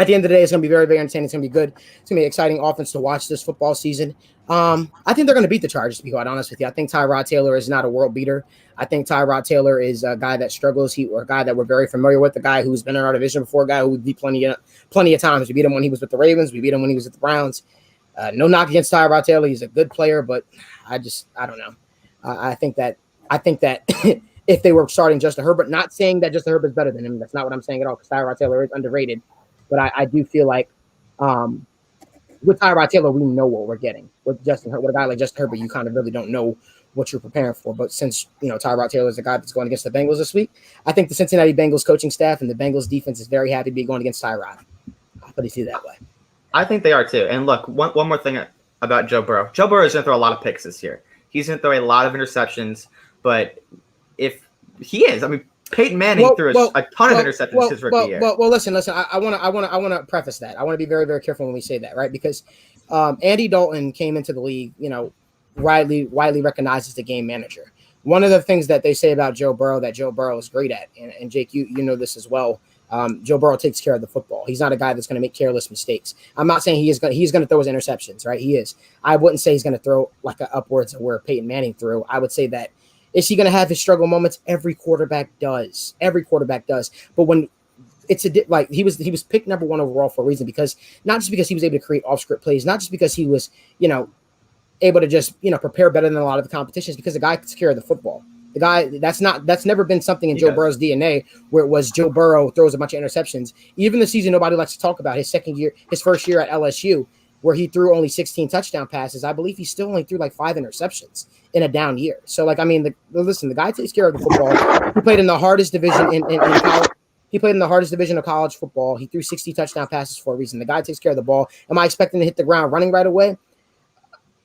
at the end of the day, it's going to be very, very entertaining. It's going to be good. It's going to be an exciting offense to watch this football season. I think they're going to beat the Chargers, to be quite honest with you. I think Tyrod Taylor is not a world beater. I think Tyrod Taylor is a guy that struggles. Or a guy that we're very familiar with, a guy who's been in our division before, a guy who we beat plenty of times. We beat him when he was with the Ravens. We beat him when he was with the Browns. No knock against Tyrod Taylor. He's a good player, but I don't know. I think that if they were starting Justin Herbert, not saying that Justin Herbert's better than him. That's not what I'm saying at all, because Tyrod Taylor is underrated. But I do feel like with Tyrod Taylor, we know what we're getting. With a guy like Justin Herbert, you kind of really don't know what you're preparing for. But since Tyrod Taylor is the guy that's going against the Bengals this week, I think the Cincinnati Bengals coaching staff and the Bengals defense is very happy to be going against Tyrod. I'll put it to you that way. I think they are too. And look, one more thing about Joe Burrow. Joe Burrow is going to throw a lot of picks this year. He's going to throw a lot of interceptions. But if he is, I mean, Peyton Manning threw a ton of interceptions his rookie year. Well, listen. I want to preface that. I want to be very, very careful when we say that, right? Because Andy Dalton came into the league, widely recognized as the game manager. One of the things that they say about Joe Burrow that Joe Burrow is great at, and Jake, you know this as well. Joe Burrow takes care of the football. He's not a guy that's going to make careless mistakes. I'm not saying he's going to throw his interceptions, right? He is. I wouldn't say he's going to throw like upwards of where Peyton Manning threw. I would say that. Is he going to have his struggle moments? Every quarterback does. But when it's he was picked number 1 overall for a reason, because not just because he was able to create off script plays, not just because he was, able to just, prepare better than a lot of the competitions, because the guy takes care of the football. The guy that's never been something in Joe Burrow's DNA, where it was Joe Burrow throws a bunch of interceptions. Even the season nobody likes to talk about, his first year at LSU, where he threw only 16 touchdown passes. I believe he still only threw like 5 interceptions in a down year. So, the guy takes care of the football. He played in the hardest division in college. He played in the hardest division of college football. He threw 60 touchdown passes for a reason. The guy takes care of the ball. Am I expecting to hit the ground running right away?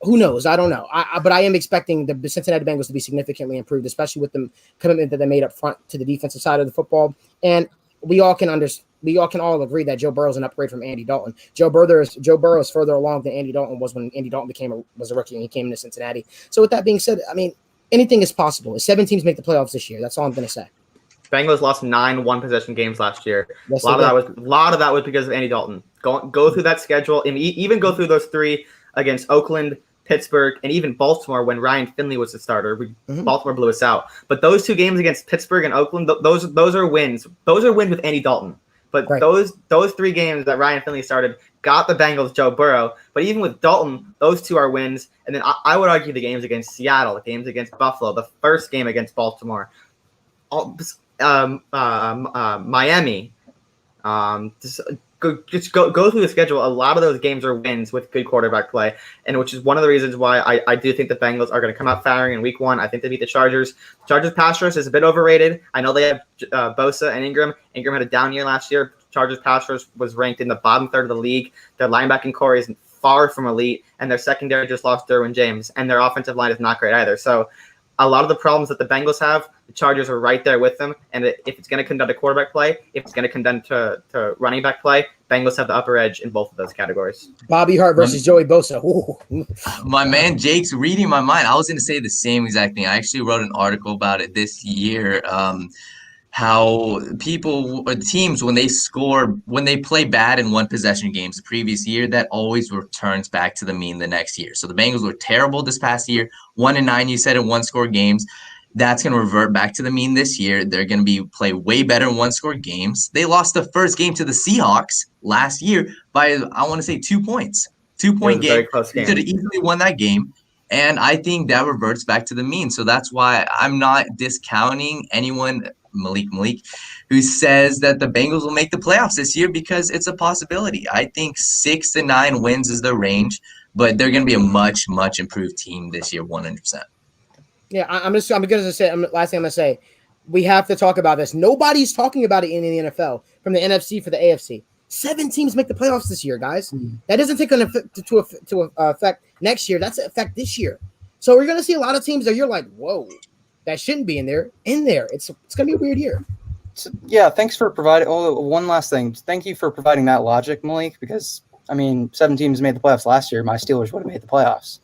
Who knows? I don't know. But I am expecting the Cincinnati Bengals to be significantly improved, especially with the commitment that they made up front to the defensive side of the football. And we all can all agree that Joe Burrow is an upgrade from Andy Dalton. Joe Burrow is further along than Andy Dalton was when Andy Dalton was a rookie and he came into Cincinnati. So with that being said, I mean, anything is possible. 7 teams make the playoffs this year. That's all I'm going to say. Bengals lost 9 one-possession games last year. Yes, a lot of that was because of Andy Dalton. Go through that schedule, and even go through those 3 against Oakland, Pittsburgh, and even Baltimore when Ryan Finley was the starter. Baltimore blew us out. But those 2 games against Pittsburgh and Oakland, those are wins. Those are wins with Andy Dalton. But right. those 3 games that Ryan Finley started got the Bengals Joe Burrow. But even with Dalton, those 2 are wins. And then I would argue the games against Seattle, the games against Buffalo, the first game against Baltimore, Miami. Just go through the schedule. A lot of those games are wins with good quarterback play, and which is one of the reasons why I do think the Bengals are going to come out firing in week 1. I think they beat the Chargers. Chargers pass rush is a bit overrated. I know they have Bosa and Ingram. Ingram had a down year last year. Chargers pass rush was ranked in the bottom third of the league. Their linebacking core is far from elite, and their secondary just lost Derwin James, and their offensive line is not great either. So a lot of the problems that the Bengals have, the Chargers are right there with them. And if it's going to come down to quarterback play, if it's going to come down to running back play, Bengals have the upper edge in both of those categories. Bobby Hart versus Joey Bosa. Ooh. My man Jake's reading my mind. I was going to say the same exact thing. I actually wrote an article about it this year. how people or teams when they play bad in one possession games the previous year, that always returns back to the mean the next year. So the Bengals were terrible this past year, 1-9, you said, in one-score games. That's going to revert back to the mean this year. They're going to play way better in one-score games. They lost the first game to the Seahawks last year by, I want to say, 2 points. 2-point game. Very close game. They could have easily won that game. And I think that reverts back to the mean. So that's why I'm not discounting anyone, Malik, who says that the Bengals will make the playoffs this year, because it's a possibility. I think 6 to 9 wins is the range, but they're going to be a much, much improved team this year, 100%. Yeah, I'm going to say, last thing I'm going to say, we have to talk about this. Nobody's talking about it in the NFL, from the NFC for the AFC. 7 teams make the playoffs this year, guys. That doesn't take an effect to affect next year. That's affect this year. So we're going to see a lot of teams that you're like, whoa, that shouldn't be in there. It's going to be a weird year. So, yeah, thanks for providing. Oh, one last thing. Thank you for providing that logic, Malik, because, 7 teams made the playoffs last year. My Steelers would have made the playoffs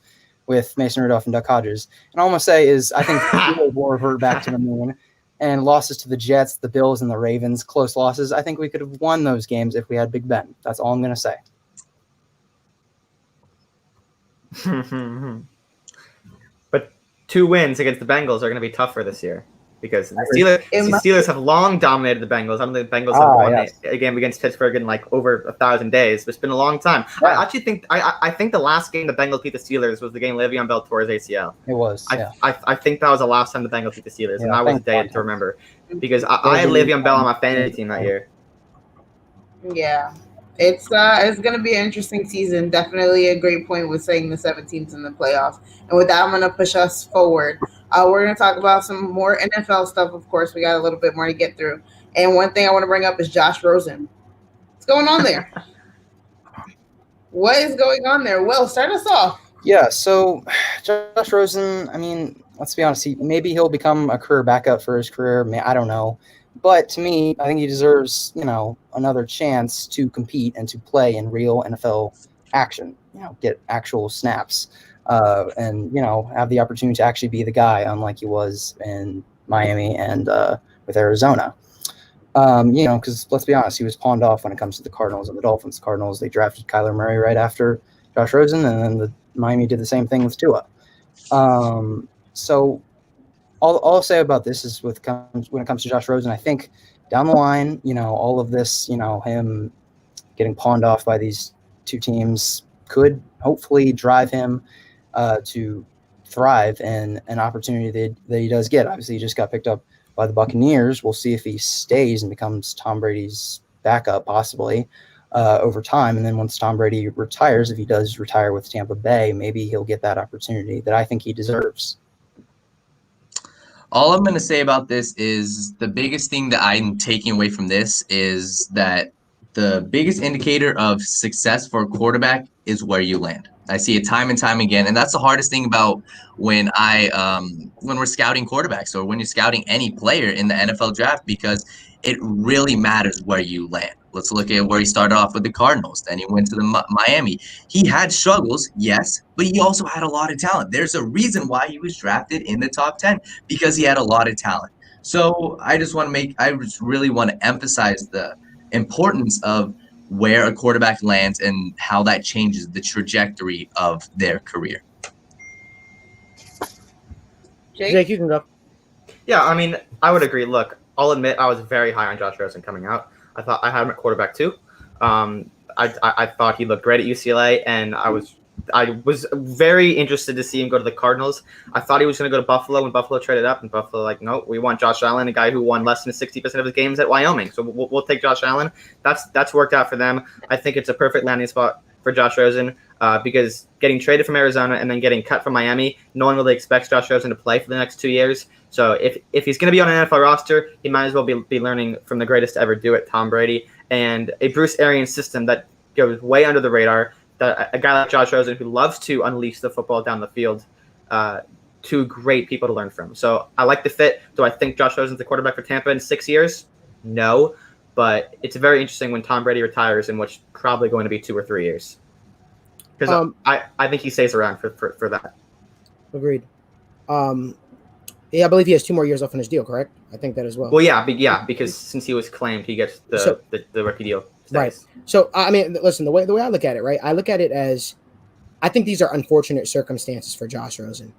with Mason Rudolph and Duck Hodges. And all I'm going to say is I think the Steelers will revert back to the mean. And losses to the Jets, the Bills, and the Ravens, close losses, I think we could have won those games if we had Big Ben. That's all I'm going to say. But 2 wins against the Bengals are going to be tougher this year, because the Steelers have long dominated the Bengals. I don't think the Bengals have won a game against Pittsburgh in like over 1,000 days. It's been a long time. Yeah. I actually think I think the last game the Bengals beat the Steelers was the game Le'Veon Bell tore his ACL. It was. I think that was the last time the Bengals beat the Steelers, and I was dated to remember, because I had Le'Veon Bell on my fantasy team that year. Yeah. It's going to be an interesting season. Definitely a great point with saying the 7 teams in the playoffs. And with that, I'm going to push us forward. We're going to talk about some more NFL stuff. Of course, we got a little bit more to get through. And one thing I want to bring up is Josh Rosen. What's going on there? What is going on there? Well, start us off. Yeah, so Josh Rosen, let's be honest, maybe he'll become a career backup for his career. I don't know. But to me, I think he deserves, another chance to compete and to play in real NFL action, get actual snaps, and, have the opportunity to actually be the guy, unlike he was in Miami and with Arizona. Because let's be honest, he was pawned off when it comes to the Cardinals and the Dolphins. Cardinals, they drafted Kyler Murray right after Josh Rosen, and then the Miami did the same thing with Tua. So all I'll say about this is when it comes to Josh Rosen, I think down the line, all of this, him getting pawned off by these 2 teams could hopefully drive him to thrive in an opportunity that he does get. Obviously, he just got picked up by the Buccaneers. We'll see if he stays and becomes Tom Brady's backup possibly over time. And then once Tom Brady retires, if he does retire with Tampa Bay, maybe he'll get that opportunity that I think he deserves. All I'm going to say about this is the biggest thing that I'm taking away from this is that the biggest indicator of success for a quarterback is where you land. I see it time and time again, and that's the hardest thing about when we're scouting quarterbacks or when you're scouting any player in the NFL draft, because it really matters where you land. Let's look at where he started off with the Cardinals. Then he went to the Miami. He had struggles, yes, but he also had a lot of talent. There's a reason why he was drafted in the top 10, because he had a lot of talent. So I just really want to emphasize the importance of where a quarterback lands and how that changes the trajectory of their career. Jake, you can go. Yeah, I would agree. Look, I'll admit I was very high on Josh Rosen coming out. I thought I had him at quarterback too. I thought he looked great at UCLA, and I was very interested to see him go to the Cardinals. I thought he was going to go to Buffalo when Buffalo traded up, and Buffalo no, we want Josh Allen, a guy who won less than 60% of his games at Wyoming. So we'll take Josh Allen. That's worked out for them. I think it's a perfect landing spot for Josh Rosen because getting traded from Arizona and then getting cut from Miami, no one really expects Josh Rosen to play for the next 2 years. So if he's going to be on an NFL roster, he might as well be learning from the greatest to ever do it, Tom Brady, and a Bruce Arians system that goes way under the radar. That a guy like Josh Rosen, who loves to unleash the football down the field, 2 great people to learn from. So I like the fit. Do I think Josh Rosen's the quarterback for Tampa in 6 years? No, but it's very interesting when Tom Brady retires, in which probably going to be 2 or 3 years. Because I think he stays around for that. Agreed. Yeah, I believe he has 2 more years left on his deal, correct? I think that as well. Well, yeah, because since he was claimed, he gets the rookie deal status. Right. So, I mean, listen, the way I look at it, right? I look at it as I think these are unfortunate circumstances for Josh Rosen.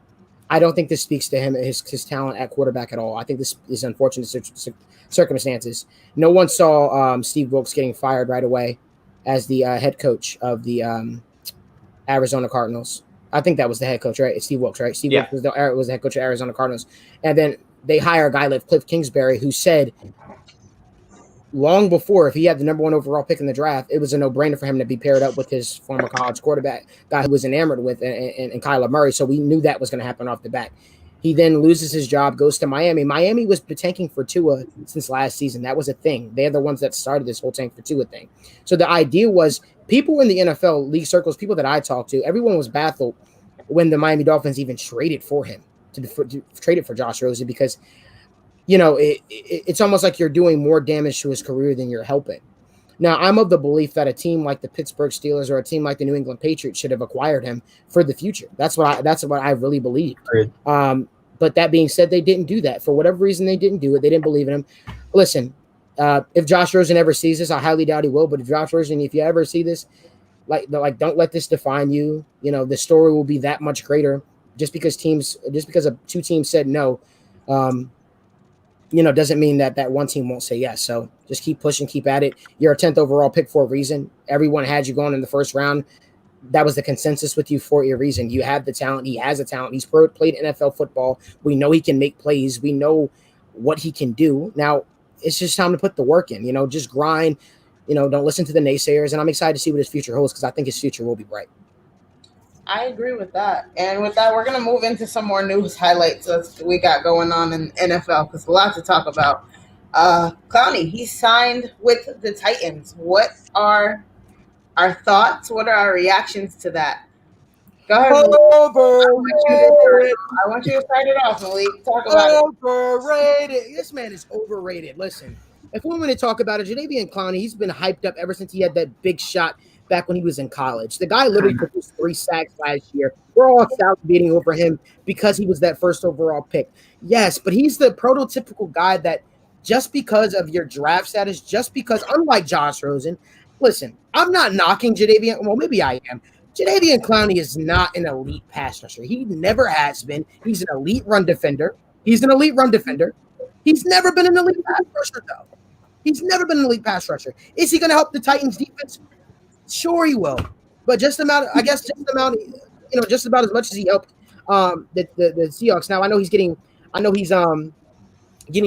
I don't think this speaks to him, his talent at quarterback at all. I think this is unfortunate circumstances. No one saw Steve Wilkes getting fired right away as the head coach of the Arizona Cardinals. I think that was the head coach, right? It's Steve Wilkes, right? Steve Wilkes was the head coach of Arizona Cardinals. And then they hire a guy like Cliff Kingsbury, who said long before, if he had the number 1 overall pick in the draft, it was a no-brainer for him to be paired up with his former college quarterback, guy who was enamored with, and Kyler Murray. So we knew that was going to happen off the bat. He then loses his job, goes to Miami. Miami was tanking for Tua since last season. That was a thing. They're the ones that started this whole tank for Tua thing. So the idea was people in the NFL league circles, people that I talked to, everyone was baffled when the Miami Dolphins even traded for him, to trade it for Josh Rosen, because, you know, it's almost like you're doing more damage to his career than you're helping. Now, I'm of the belief that a team like the Pittsburgh Steelers or a team like the New England Patriots should have acquired him for the future. That's what I really believe. But that being said, they didn't do that. For whatever reason, they didn't do it. They didn't believe in him. Listen, if Josh Rosen ever sees this, I highly doubt he will. But if Josh Rosen, if you ever see this, like don't let this define you. You know, the story will be that much greater just because 2 teams said no. You know, doesn't mean that one team won't say yes. So just keep pushing, keep at it. You're a 10th overall pick for a reason. Everyone had you going in the first round. That was the consensus with you for a reason. You have the talent. He has the talent. He's played NFL football. We know he can make plays. We know what he can do. Now, it's just time to put the work in. You know, just grind. You know, don't listen to the naysayers. And I'm excited to see what his future holds because I think his future will be bright. I agree with that. And with that, we're going to move into some more news highlights that we got going on in NFL because a lot to talk about. Clowney, he signed with the Titans. What are our thoughts? What are our reactions to that? Go ahead. I want you to start it off, Malik. Talk about it. Overrated. This man is overrated. Listen, if we want to talk about it, Jadeveon Clowney, he's been hyped up ever since he had that big shot back when he was in college. The guy literally produced 3 sacks last year. We're all salivating over him because he was that first overall pick. Yes, but he's the prototypical guy that just because of your draft status, just because, unlike Josh Rosen, listen, I'm not knocking Jadeveon. Well, maybe I am. Jadeveon Clowney is not an elite pass rusher. He never has been. He's an elite run defender. He's never been an elite pass rusher, though. He's never been an elite pass rusher. Is he going to help the Titans defense? Sure, he will, but just about as much as he helped the Seahawks. Now I know he's getting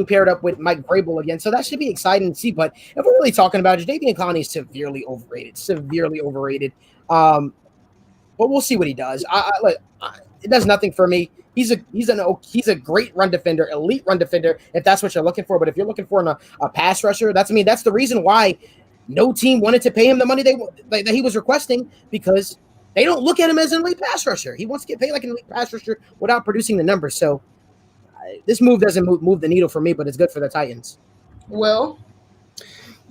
paired up with Mike Vrabel again, so that should be exciting to see. But if we're really talking about it, Jadeveon Clowney is severely overrated. But we'll see what he does. It does nothing for me. He's a great run defender, elite run defender, if that's what you're looking for. But if you're looking for a pass rusher, that's the reason why no team wanted to pay him the money that he was requesting, because they don't look at him as an elite pass rusher. He wants to get paid like an elite pass rusher without producing the numbers. So this move doesn't move the needle for me, but it's good for the Titans. Will?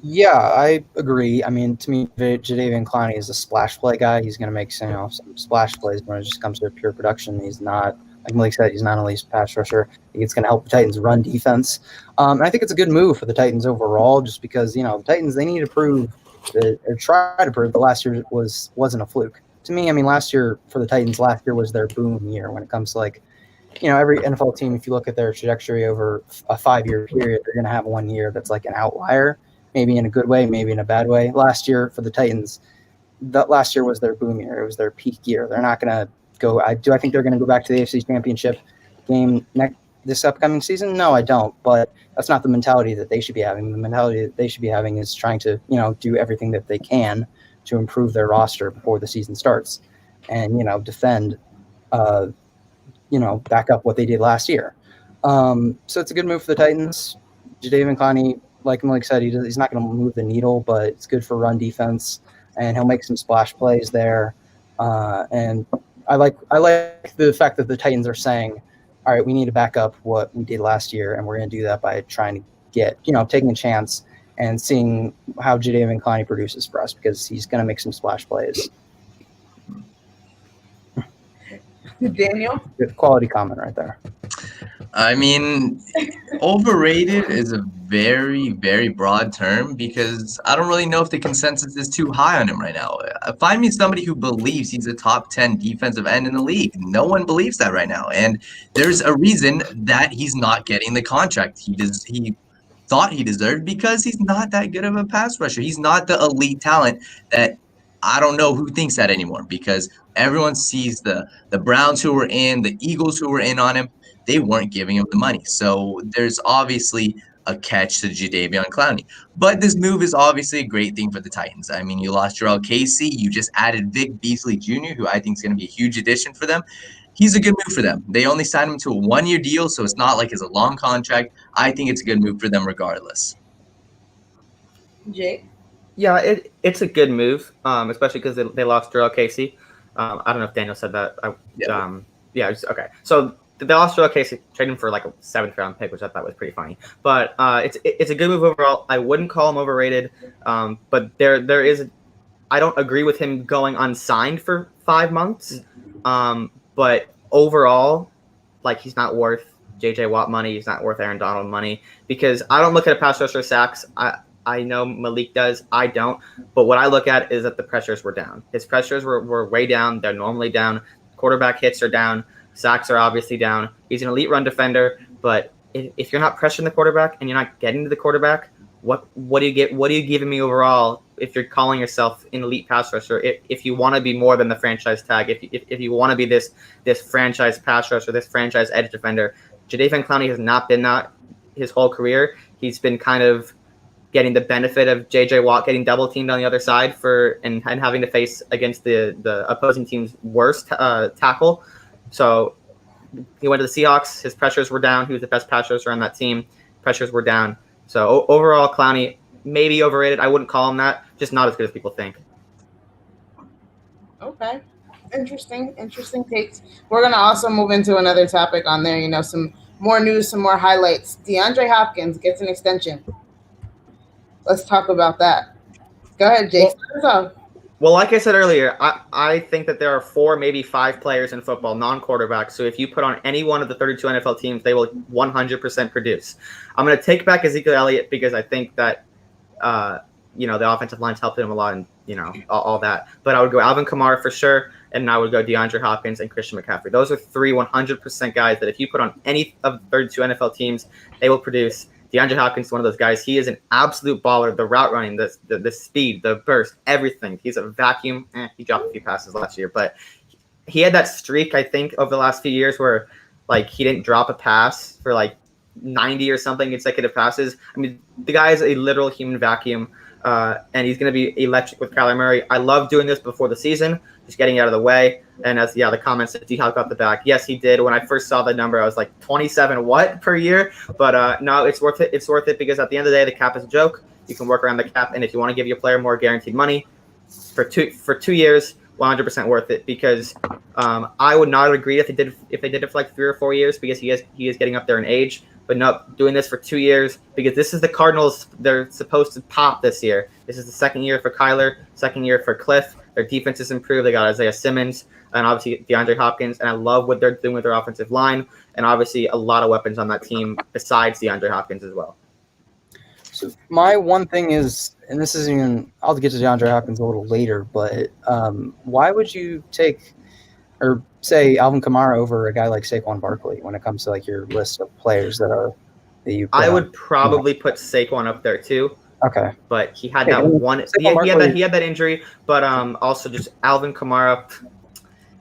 Yeah, I agree. I mean, to me, Jadeveon Clowney is a splash play guy. He's going to make some splash plays when it just comes to pure production. He's not, like Malik said, he's not an elite pass rusher. It's going to help the Titans run defense. And I think it's a good move for the Titans overall, just because, the Titans, they need to prove try to prove that last year wasn't a fluke. To me, I mean, last year for the Titans, last year was their boom year when it comes to every NFL team, if you look at their trajectory over a 5-year period, they're going to have 1 year that's like an outlier, maybe in a good way, maybe in a bad way. Last year for the Titans, last year was their boom year. It was their peak year. They're not going to go. I think they're going to go back to the AFC Championship game this upcoming season? No, I don't. But that's not the mentality that they should be having. The mentality that they should be having is trying to, do everything that they can to improve their roster before the season starts and, defend, back up what they did last year. So it's a good move for the Titans. Jadeveon Clowney, like Malik said, he's not going to move the needle, but it's good for run defense, and he'll make some splash plays there. And I like the fact that the Titans are saying, all right, we need to back up what we did last year, and we're going to do that by trying to get, taking a chance and seeing how Jadeveon Clowney produces for us, because he's going to make some splash plays. Daniel? Good quality comment right there. I mean, overrated is a very, very broad term because I don't really know if the consensus is too high on him right now. Find me somebody who believes he's a top 10 defensive end in the league. No one believes that right now. And there's a reason that he's not getting the contract he thought he deserved because he's not that good of a pass rusher. He's not the elite talent that I don't know who thinks that anymore because everyone sees the Browns who were in, the Eagles who were in on him. They weren't giving him the money. So there's obviously a catch to Jadeveon Clowney. But this move is obviously a great thing for the Titans. I mean, you lost Jarrell Casey. You just added Vic Beasley Jr., who I think is going to be a huge addition for them. He's a good move for them. They only signed him to a one-year deal, so it's not like it's a long contract. I think it's a good move for them regardless. Jake? Yeah, it's a good move, especially because they lost Jarrell Casey. I don't know if Daniel said that. Okay. So they lost Jarrell Casey, traded him for like a 7th round pick, which I thought was pretty funny. But it's a good move overall. I wouldn't call him overrated, but there is. I don't agree with him going unsigned for 5 months. But overall, like he's not worth J.J. Watt money. He's not worth Aaron Donald money because I don't look at a pass rusher sacks. I know Malik does. I don't. But what I look at is that the pressures were down. His pressures were way down. They're normally down. Quarterback hits are down. Sacks are obviously down. He's an elite run defender. But if you're not pressuring the quarterback and you're not getting to the quarterback, what do you get? What are you giving me overall if you're calling yourself an elite pass rusher? If you want to be more than the franchise tag, if you want to be this franchise pass rusher, this franchise edge defender, Jadeveon Clowney has not been that his whole career. He's been kind of getting the benefit of J.J. Watt getting double teamed on the other side and having to face against the opposing team's worst tackle. So he went to the Seahawks. His pressures were down. He was the best pass rusher on that team. Pressures were down. So overall, Clowney maybe overrated. I wouldn't call him that. Just not as good as people think. Okay. Interesting takes. We're going to also move into another topic on there. Some more news, some more highlights. DeAndre Hopkins gets an extension. Let's talk about that. Go ahead, Jake. Well, like I said earlier, I think that there are 4, maybe 5 players in football, non-quarterbacks. So if you put on any one of the 32 NFL teams, they will 100% produce. I'm going to take back Ezekiel Elliott because I think that, the offensive line's helped him a lot and, all that. But I would go Alvin Kamara for sure, and I would go DeAndre Hopkins and Christian McCaffrey. Those are 3 100% guys that if you put on any of the 32 NFL teams, they will produce. DeAndre Hopkins is one of those guys. He is an absolute baller. The route running, the speed, the burst, everything. He's a vacuum. He dropped a few passes last year, but he had that streak, I think, over the last few years where, like, he didn't drop a pass for, like, 90 or something consecutive passes. I mean, the guy is a literal human vacuum, and he's going to be electric with Kyler Murray. I love doing this before the season, just getting out of the way. And as the comments said, D-Hop got the back. Yes, he did. When I first saw the number, I was like, 27 what per year? But no, it's worth it. It's worth it because at the end of the day, the cap is a joke. You can work around the cap, and if you want to give your player more guaranteed money for 2 years, 100% worth it. Because I would not agree if they did it for like 3 or 4 years because he is getting up there in age. But no, doing this for 2 years because this is the Cardinals. They're supposed to pop this year. This is the second year for Kyler, second year for Cliff. Their defense has improved. They got Isaiah Simmons and obviously DeAndre Hopkins. And I love what they're doing with their offensive line. And obviously a lot of weapons on that team besides DeAndre Hopkins as well. So my one thing is, and this isn't even, I'll get to DeAndre Hopkins a little later, but why would you take or say Alvin Kamara over a guy like Saquon Barkley when it comes to like your list of players that you put I on? would probably put Saquon up there too. Okay. But he had that one. He had that injury, but also just Alvin Kamara.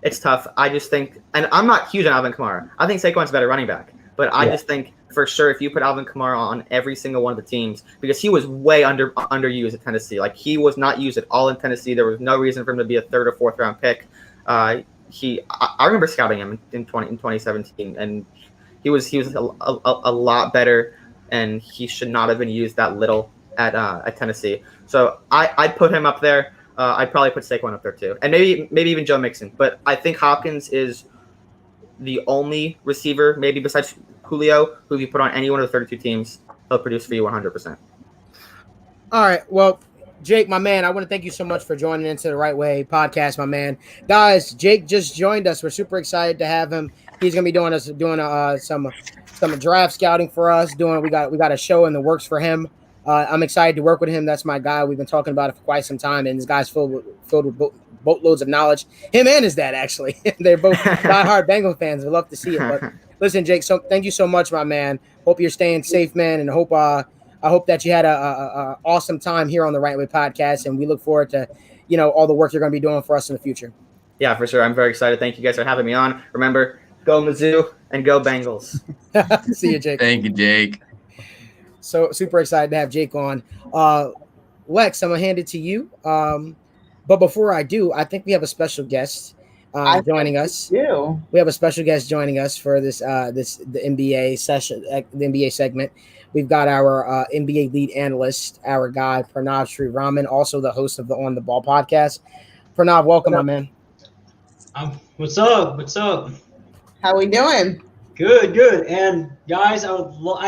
It's tough. I just think, and I'm not huge on Alvin Kamara. I think Saquon's a better running back, but I just think for sure if you put Alvin Kamara on every single one of the teams, because he was way underused at Tennessee. Like he was not used at all in Tennessee. There was no reason for him to be a 3rd or 4th round pick. I remember scouting him in 2017, and he was a lot better, and he should not have been used that little at Tennessee. So I'd put him up there. I'd probably put Saquon up there too, and maybe even Joe Mixon. But I think Hopkins is the only receiver, maybe besides Julio, who if you put on any one of the 32 teams, he'll produce for you 100%. All right, well, Jake, my man, I want to thank you so much for joining into the Right Way Podcast, my man. Guys, Jake just joined us. We're super excited to have him. He's gonna be doing some draft scouting for us. We got a show in the works for him. I'm excited to work with him. That's my guy. We've been talking about it for quite some time, and this guy's filled with boatloads of knowledge. Him and his dad, actually. They're both diehard Bengal fans. We'd love to see it. But listen, Jake, so thank you so much, my man. Hope you're staying safe, man, and I hope that you had a awesome time here on the Wrightway Podcast, and we look forward to all the work you're going to be doing for us in the future. Yeah, for sure. I'm very excited. Thank you guys for having me on. Remember, go Mizzou and go Bengals. See you, Jake. Thank you, Jake. So super excited to have Jake on. Lex, I'm gonna hand it to you. But before I do, I think we have a special guest joining us. We have a special guest joining us for the NBA session, the NBA segment. We've got our NBA lead analyst, our guy Pranav Sriraman, also the host of the On the Ball podcast. Pranav, welcome, my man. What's up? What's up? How we doing? Good. And guys, I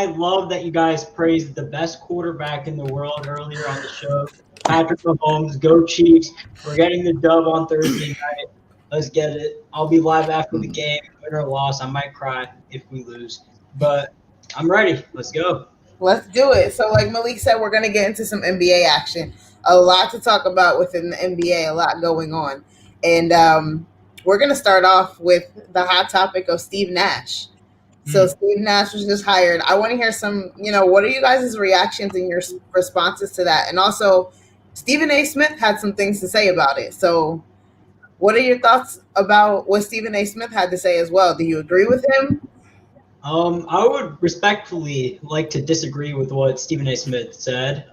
love that you guys praised the best quarterback in the world earlier on the show, Patrick Mahomes. Go Chiefs! We're getting the dub on Thursday night. Let's get it. I'll be live after the game. Win or loss, I might cry if we lose, but I'm ready. Let's go. Let's do it. So, like Malik said, we're going to get into some NBA action. A lot to talk about within the NBA. A lot going on, and we're going to start off with the hot topic of Steve Nash. So Steve Nash was just hired. I want to hear some, what are you guys' reactions and your responses to that? And also, Stephen A. Smith had some things to say about it. So what are your thoughts about what Stephen A. Smith had to say as well? Do you agree with him? I would respectfully like to disagree with what Stephen A. Smith said.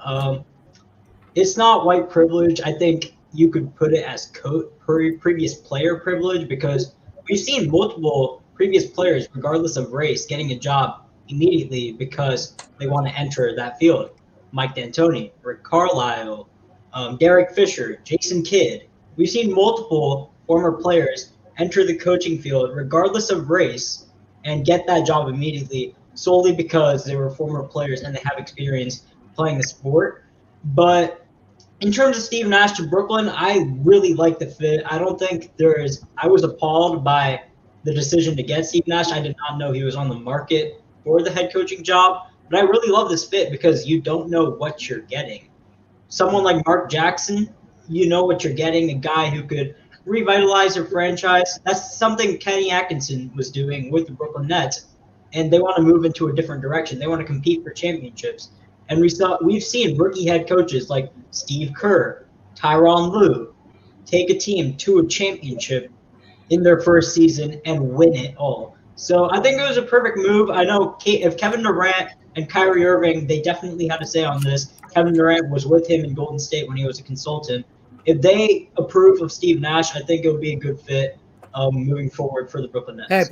It's not white privilege. I think you could put it as previous player privilege, because we've seen multiple previous players, regardless of race, getting a job immediately because they want to enter that field. Mike D'Antoni, Rick Carlisle, Derek Fisher, Jason Kidd. We've seen multiple former players enter the coaching field, regardless of race, and get that job immediately solely because they were former players and they have experience playing the sport. But in terms of Steve Nash to Brooklyn, I really like the fit. I don't think I was appalled by the decision to get Steve Nash. I did not know he was on the market for the head coaching job, but I really love this fit because you don't know what you're getting. Someone like Mark Jackson, you know what you're getting, a guy who could revitalize their franchise. That's something Kenny Atkinson was doing with the Brooklyn Nets, and they want to move into a different direction. They want to compete for championships. And we've seen rookie head coaches like Steve Kerr, Tyronn Lue take a team to a championship in their first season and win it all. So I think it was a perfect move. I know if Kevin Durant and Kyrie Irving, they definitely had to say on this. Kevin Durant was with him in Golden State when he was a consultant. If they approve of Steve Nash, I think it would be a good fit moving forward for the Brooklyn Nets.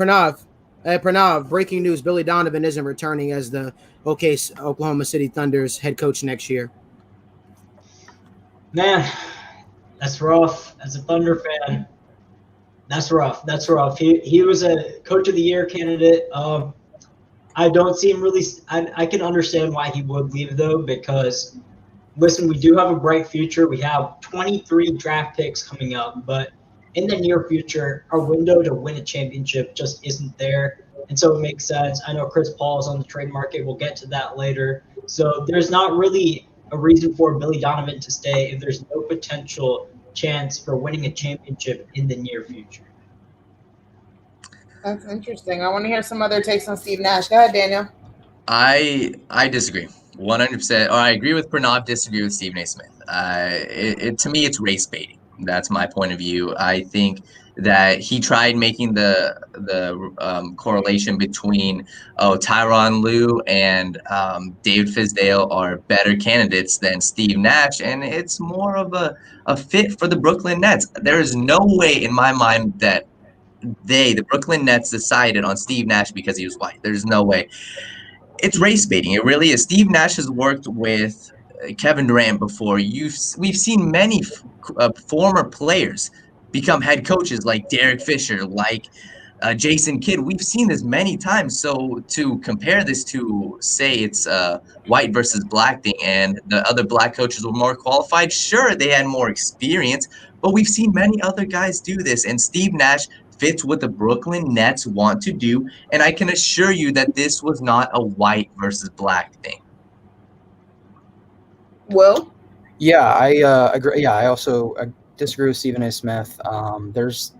Hey, Pranav, breaking news. Billy Donovan isn't returning as the Oklahoma City Thunder's head coach next year. Man, that's rough. As a Thunder fan, that's rough. He was a Coach of the Year candidate. I don't see him really. I can understand why he would leave, though, because, listen, we do have a bright future. We have 23 draft picks coming up, but in the near future, our window to win a championship just isn't there. And so it makes sense. I know Chris Paul is on the trade market. We'll get to that later. So there's not really a reason for Billy Donovan to stay if there's no potential chance for winning a championship in the near future. That's interesting. I want to hear some other takes on Steve Nash. Go ahead, Daniel. I disagree 100%. Or I agree with Pranav, disagree with Stephen A. Smith. To me, it's race baiting. That's my point of view. I think that he tried making the correlation between Tyronn Lue and David Fizdale are better candidates than Steve Nash, and it's more of a fit for the Brooklyn Nets. There is no way in my mind that the Brooklyn Nets, decided on Steve Nash because he was white. There's no way. It's race baiting. It really is. Steve Nash has worked with Kevin Durant before. We've seen many former players become head coaches, like Derek Fisher, like Jason Kidd. We've seen this many times. So to compare this to, say, it's white versus black thing, and the other black coaches were more qualified, sure, they had more experience, but we've seen many other guys do this. And Steve Nash fits what the Brooklyn Nets want to do, and I can assure you that this was not a white versus black thing. Will? Yeah, I agree. Yeah, I also disagree with Stephen A. Smith. Does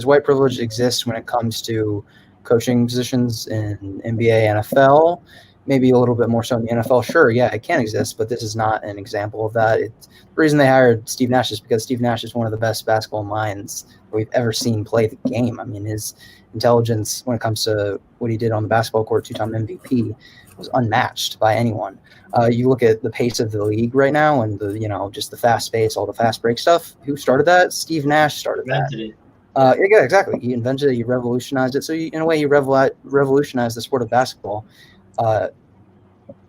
white privilege exist when it comes to coaching positions in NBA, NFL? Maybe a little bit more so in the NFL. Sure, yeah, it can exist, but this is not an example of that. The reason they hired Steve Nash is because Steve Nash is one of the best basketball minds that we've ever seen play the game. I mean, his intelligence when it comes to what he did on the basketball court, 2-time MVP, was unmatched by anyone. You look at the pace of the league right now and just the fast pace, all the fast break stuff. Who started that? Steve Nash started that. Yeah, exactly. He invented it. He revolutionized it. So in a way, he revolutionized the sport of basketball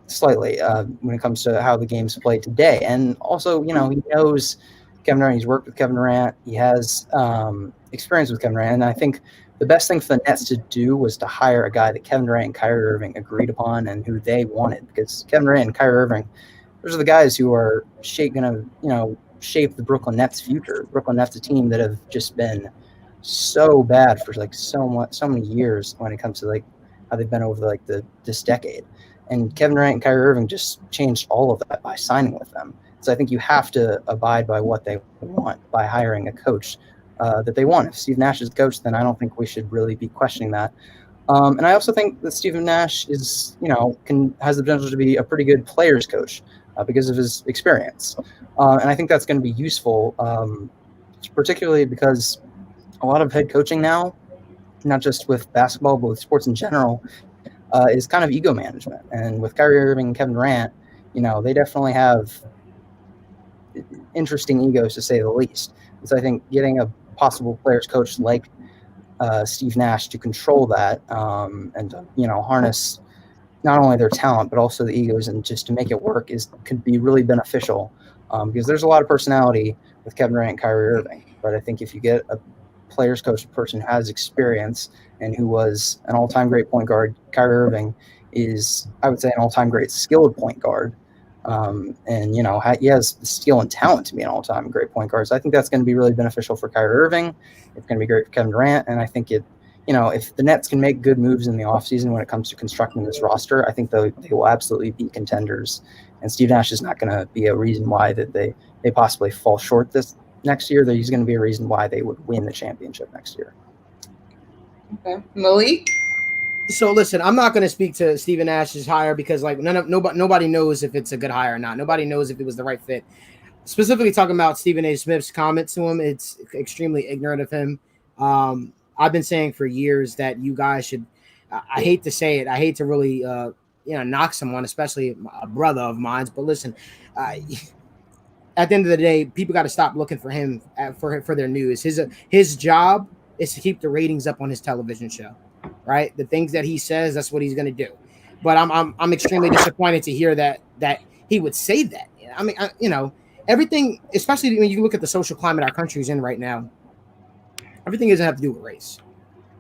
slightly when it comes to how the game's played today. And also, he knows Kevin Durant. He's worked with Kevin Durant. He has experience with Kevin Durant. And I think the best thing for the Nets to do was to hire a guy that Kevin Durant and Kyrie Irving agreed upon and who they wanted. Because Kevin Durant and Kyrie Irving, those are the guys who are going to shape the Brooklyn Nets' future. Brooklyn Nets, a team that have just been so bad for so many years when it comes to how they've been over this decade. And Kevin Durant and Kyrie Irving just changed all of that by signing with them. So I think you have to abide by what they want by hiring a coach that they want. If Steve Nash is the coach, then I don't think we should really be questioning that. And I also think that Stephen Nash is, has the potential to be a pretty good players coach because of his experience. And I think that's going to be useful, particularly because a lot of head coaching now, not just with basketball, but with sports in general, is kind of ego management. And with Kyrie Irving and Kevin Durant, they definitely have interesting egos, to say the least. And so I think getting a possible players coach like Steve Nash to control that and harness not only their talent, but also the egos and just to make it work could be really beneficial because there's a lot of personality with Kevin Durant and Kyrie Irving. But I think if you get a players coach, a person who has experience and who was an all-time great point guard, Kyrie Irving is, I would say, an all-time great skilled point guard. And he has the skill and talent to be an all-time great point guard. So I think that's going to be really beneficial for Kyrie Irving. It's going to be great for Kevin Durant. And I think if the Nets can make good moves in the offseason when it comes to constructing this roster, I think they will absolutely be contenders. And Steve Nash is not going to be a reason why that they possibly fall short this next year. He's going to be a reason why they would win the championship next year. Okay. Malik? So listen, I'm not going to speak to Stephen Nash's hire because nobody knows if it's a good hire or not. Nobody knows if it was the right fit. Specifically talking about Stephen A. Smith's comments to him, it's extremely ignorant of him. I've been saying for years that you guys should. I hate to say it. I hate to really knock someone, especially a brother of mine. But listen, at the end of the day, people got to stop looking for him for their news. His job is to keep the ratings up on his television show. Right, the things that he says, that's what he's going to do. But I'm extremely disappointed to hear that he would say that. I mean, everything, especially when you look at the social climate our country's in right now, everything doesn't have to do with race.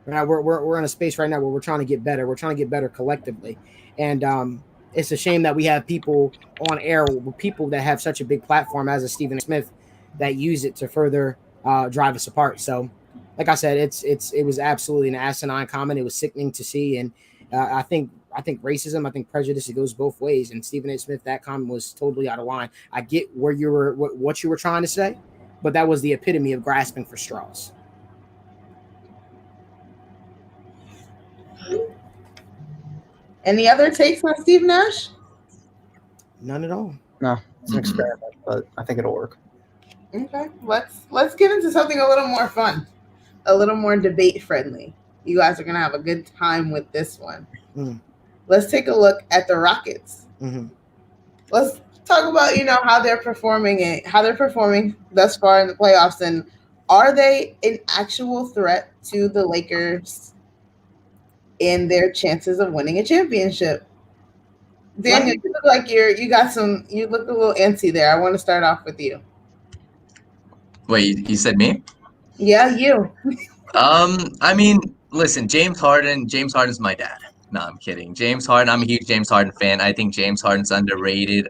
Right? We're in a space right now where we're trying to get better. We're trying to get better collectively, and it's a shame that we have people on air, people that have such a big platform as a Stephen Smith, that use it to further drive us apart. So. Like I said, it was absolutely an asinine comment. It was sickening to see, and I think racism, I think prejudice, it goes both ways. And Stephen A. Smith, that comment was totally out of line. I get where you were, what you were trying to say, but that was the epitome of grasping for straws. Any other takes on Steve Nash? None at all. No, it's an experiment, but I think it'll work. Okay, let's get into something a little more fun. A little more debate friendly. You guys are gonna have a good time with this one. Let's take a look at the Rockets. Let's talk about how they're performing thus far in the playoffs, and are they an actual threat to the Lakers in their chances of winning a championship? Daniel, you look like you look a little antsy there. I want to start off with you. Wait, you said me? Yeah, you. I mean, listen, James Harden's my dad. No, I'm kidding. James Harden, I'm a huge James Harden fan. I think James Harden's underrated.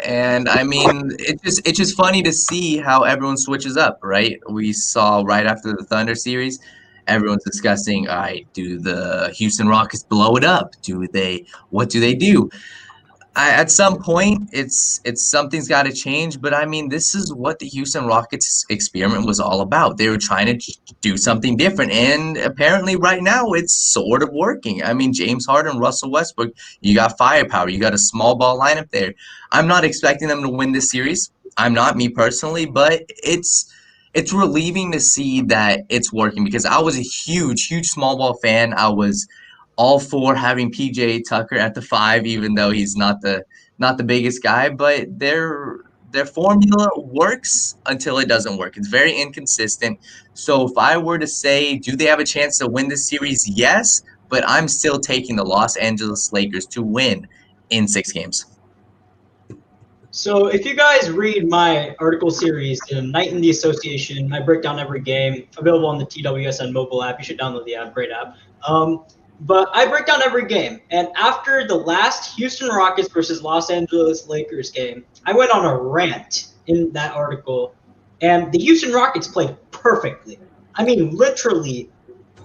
And I mean, it's just funny to see how everyone switches up, right? We saw right after the Thunder series, everyone's discussing, all right, do the Houston Rockets blow it up? What do they do? At some point, it's something's got to change. But I mean, this is what the Houston Rockets experiment was all about. They were trying to do something different, and apparently, right now, it's sort of working. I mean, James Harden, Russell Westbrook, you got firepower, you got a small ball lineup there. I'm not expecting them to win this series. I'm not, me personally, but it's relieving to see that it's working because I was a huge small ball fan. I was all for having PJ Tucker at the 5, even though he's not the biggest guy. But their formula works until it doesn't work. It's very inconsistent. So if I were to say, do they have a chance to win this series? Yes, but I'm still taking the Los Angeles Lakers to win in 6 games. So if you guys read my article series, Night in the Association, I break down every game, available on the TWSN mobile app. You should download the app, great app. But I break down every game. And after the last Houston Rockets versus Los Angeles Lakers game, I went on a rant in that article. And the Houston Rockets played perfectly. I mean, literally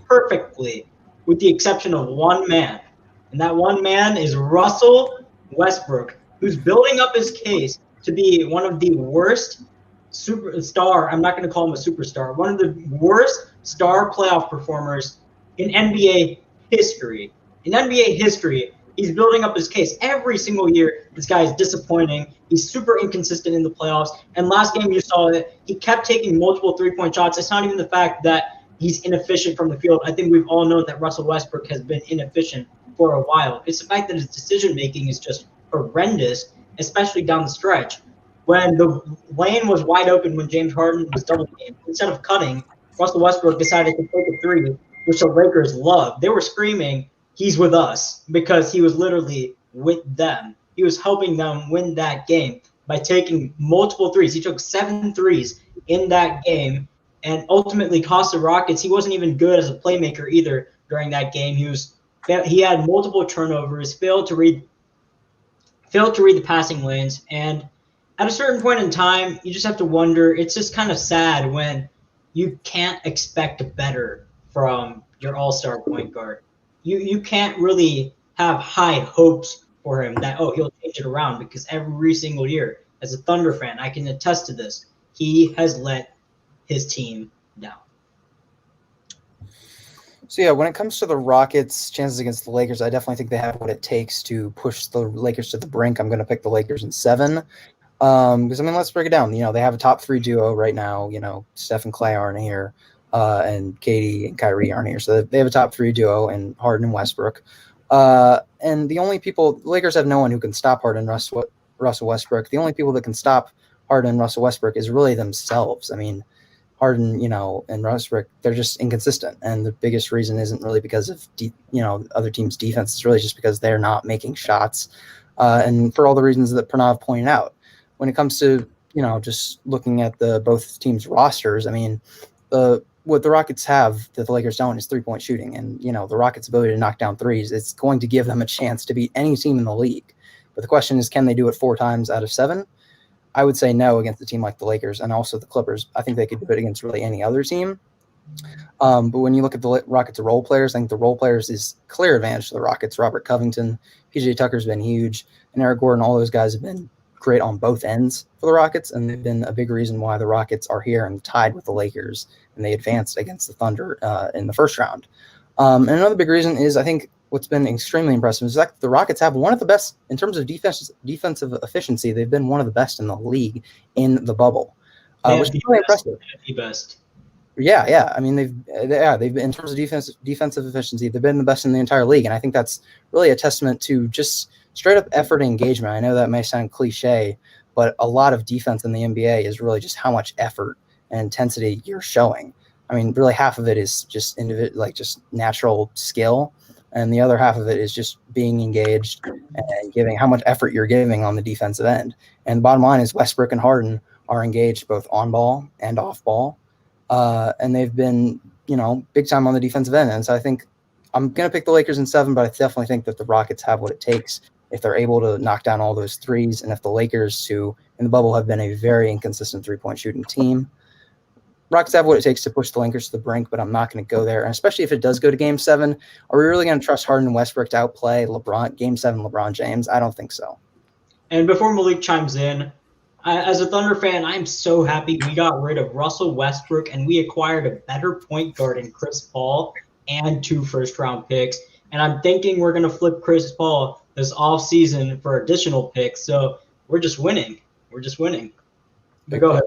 perfectly, with the exception of one man. And that one man is Russell Westbrook, who's building up his case to be one of the worst superstar, I'm not going to call him a superstar, one of the worst star playoff performers in NBA history. In NBA history, he's building up his case. Every single year, this guy is disappointing. He's super inconsistent in the playoffs. And last game, you saw that he kept taking multiple three-point shots. It's not even the fact that he's inefficient from the field. I think we've all known that Russell Westbrook has been inefficient for a while. It's the fact that his decision-making is just horrendous, especially down the stretch. When the lane was wide open when James Harden was double teamed, instead of cutting, Russell Westbrook decided to take a three, which the Lakers loved. They were screaming, he's with us, because he was literally with them. He was helping them win that game by taking multiple threes. He took 7 threes in that game and ultimately cost the Rockets. He wasn't even good as a playmaker either during that game. He had multiple turnovers, failed to read the passing lanes, and at a certain point in time, you just have to wonder, it's just kind of sad when you can't expect better from your all-star point guard. You can't really have high hopes for him that, he'll change it around, because every single year, as a Thunder fan, I can attest to this, he has let his team down. So, yeah, when it comes to the Rockets' chances against the Lakers, I definitely think they have what it takes to push the Lakers to the brink. I'm going to pick the Lakers in 7. Because, I mean, let's break it down. You know, they have a top 3 duo right now. You know, Steph and Clay aren't here, and Katie and Kyrie aren't here. So they have a top 3 duo in Harden and Westbrook. And the only people – Lakers have no one who can stop Harden and Russell Westbrook. The only people that can stop Harden and Russell Westbrook is really themselves. I mean, Harden, and Westbrook, they're just inconsistent. And the biggest reason isn't really because of, other teams' defense. It's really just because they're not making shots. And for all the reasons that Pranav pointed out. When it comes to, just looking at both teams' rosters, I mean, what the Rockets have that the Lakers don't is 3-point shooting. And, the Rockets' ability to knock down threes, it's going to give them a chance to beat any team in the league. But the question is, can they do it 4 times out of 7? I would say no against a team like the Lakers and also the Clippers. I think they could do it against really any other team. But when you look at the Rockets' role players, I think the role players is clear advantage to the Rockets. Robert Covington, PJ Tucker's been huge, and Eric Gordon, all those guys have been great on both ends for the Rockets, and they've been a big reason why the Rockets are here and tied with the Lakers, and they advanced against the Thunder in the first round. And another big reason is, I think, what's been extremely impressive is that the Rockets have one of the best in terms of defensive efficiency. They've been one of the best in the league in the bubble, which is really impressive. The best. Yeah. I mean, they've been, in terms of defensive efficiency, they've been the best in the entire league, and I think that's really a testament to just straight up effort and engagement. I know that may sound cliche, but a lot of defense in the NBA is really just how much effort and intensity you're showing. I mean, really half of it is just just natural skill, and the other half of it is just being engaged and giving how much effort you're giving on the defensive end. And the bottom line is Westbrook and Harden are engaged both on ball and off ball, and they've been, big time on the defensive end. And so I think I'm going to pick the Lakers in 7, but I definitely think that the Rockets have what it takes if they're able to knock down all those threes, and if the Lakers, who in the bubble have been a very inconsistent three-point shooting team, Rockets have what it takes to push the Lakers to the brink, but I'm not going to go there. And especially if it does go to Game 7, are we really going to trust Harden and Westbrook to outplay Game 7 LeBron James? I don't think so. And before Malik chimes in, as a Thunder fan, I'm so happy we got rid of Russell Westbrook and we acquired a better point guard in Chris Paul and 2 first-round picks. And I'm thinking we're going to flip Chris Paul this offseason for additional picks. So we're just winning. But go ahead.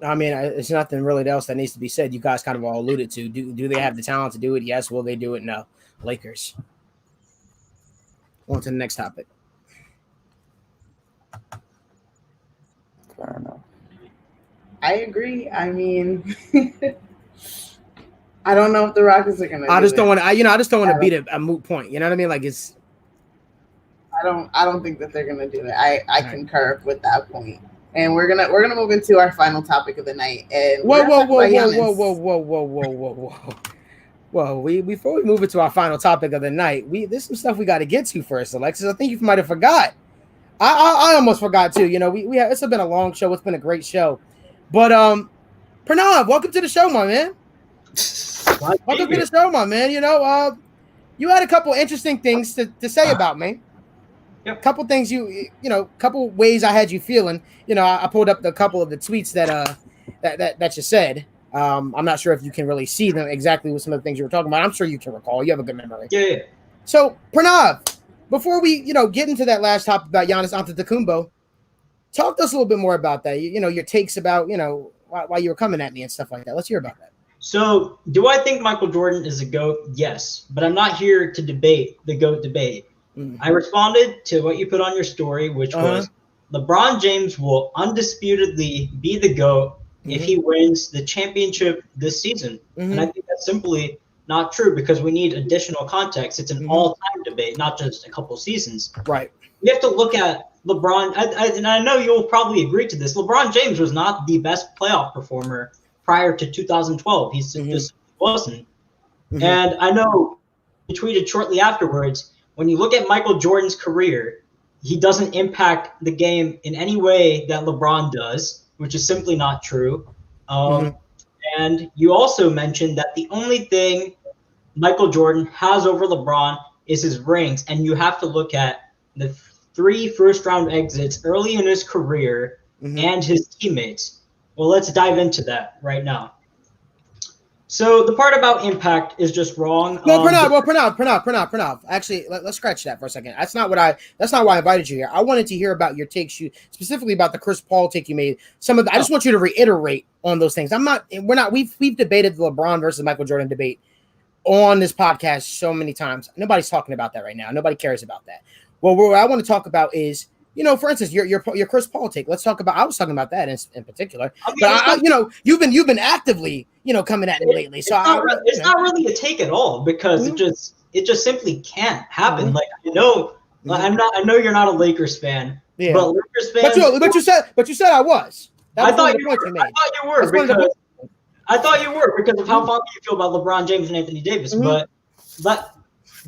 I mean, it's nothing really else that needs to be said. You guys kind of all alluded to. Do they have the talent to do it? Yes. Will they do it? No. Lakers. On to the next topic. Fair enough. I agree. I mean, I don't know if the Rockets are gonna. I just don't want to beat a moot point. You know what I mean? Like it's. I don't think that they're gonna do it. I concur with that point. And we're gonna move into our final topic of the night. And whoa. Before we move into our final topic of the night, there's some stuff we got to get to first, Alexis. I think you might have forgot. I almost forgot too. You know, we have, it's been a long show. It's been a great show, but Pranav, welcome to the show, my man. Welcome to the show, my man. You know, you had a couple interesting things to say about me. Yep. Couple things couple ways I had you feeling. You know, I pulled up a couple of the tweets that you said. I'm not sure if you can really see them exactly with some of the things you were talking about. I'm sure you can recall. You have a good memory. Yeah. So, Pranav, before we, get into that last topic about Giannis Antetokumpo, talk to us a little bit more about that. Your takes about, why you were coming at me and stuff like that. Let's hear about that. So, do I think Michael Jordan is a GOAT? Yes, but I'm not here to debate the GOAT debate. Mm-hmm. I responded to what you put on your story, which was LeBron James will undisputedly be the GOAT if he wins the championship this season. And I think that's simply not true because we need additional context. It's an all-time debate, not just a couple seasons. Right. We have to look at LeBron, and I know you'll probably agree to this. LeBron James was not the best playoff performer prior to 2012. He just wasn't. And I know he tweeted shortly afterwards, when you look at Michael Jordan's career, he doesn't impact the game in any way that LeBron does, which is simply not true. And you also mentioned that the only thing Michael Jordan has over LeBron is his rings. And you have to look at the 3 first-round exits early in his career and his teammates. Well, let's dive into that right now. So the part about impact is just wrong. Pranav. Actually, let's scratch that for a second. That's not why I invited you here. I wanted to hear about your takes, specifically about the Chris Paul take you made. I just want you to reiterate on those things. We've debated the LeBron versus Michael Jordan debate on this podcast so many times. Nobody's talking about that right now. Nobody cares about that. Well, what I want to talk about is, for instance, your Chris Paul take. Let's talk about. I was talking about that in particular. But you've been actively, coming at me lately. So it's not really a take at all because it just simply can't happen. Like I know you're not a Lakers fan, but Lakers fans. But you said I was. I thought you were because of how fondly you feel about LeBron James and Anthony Davis. But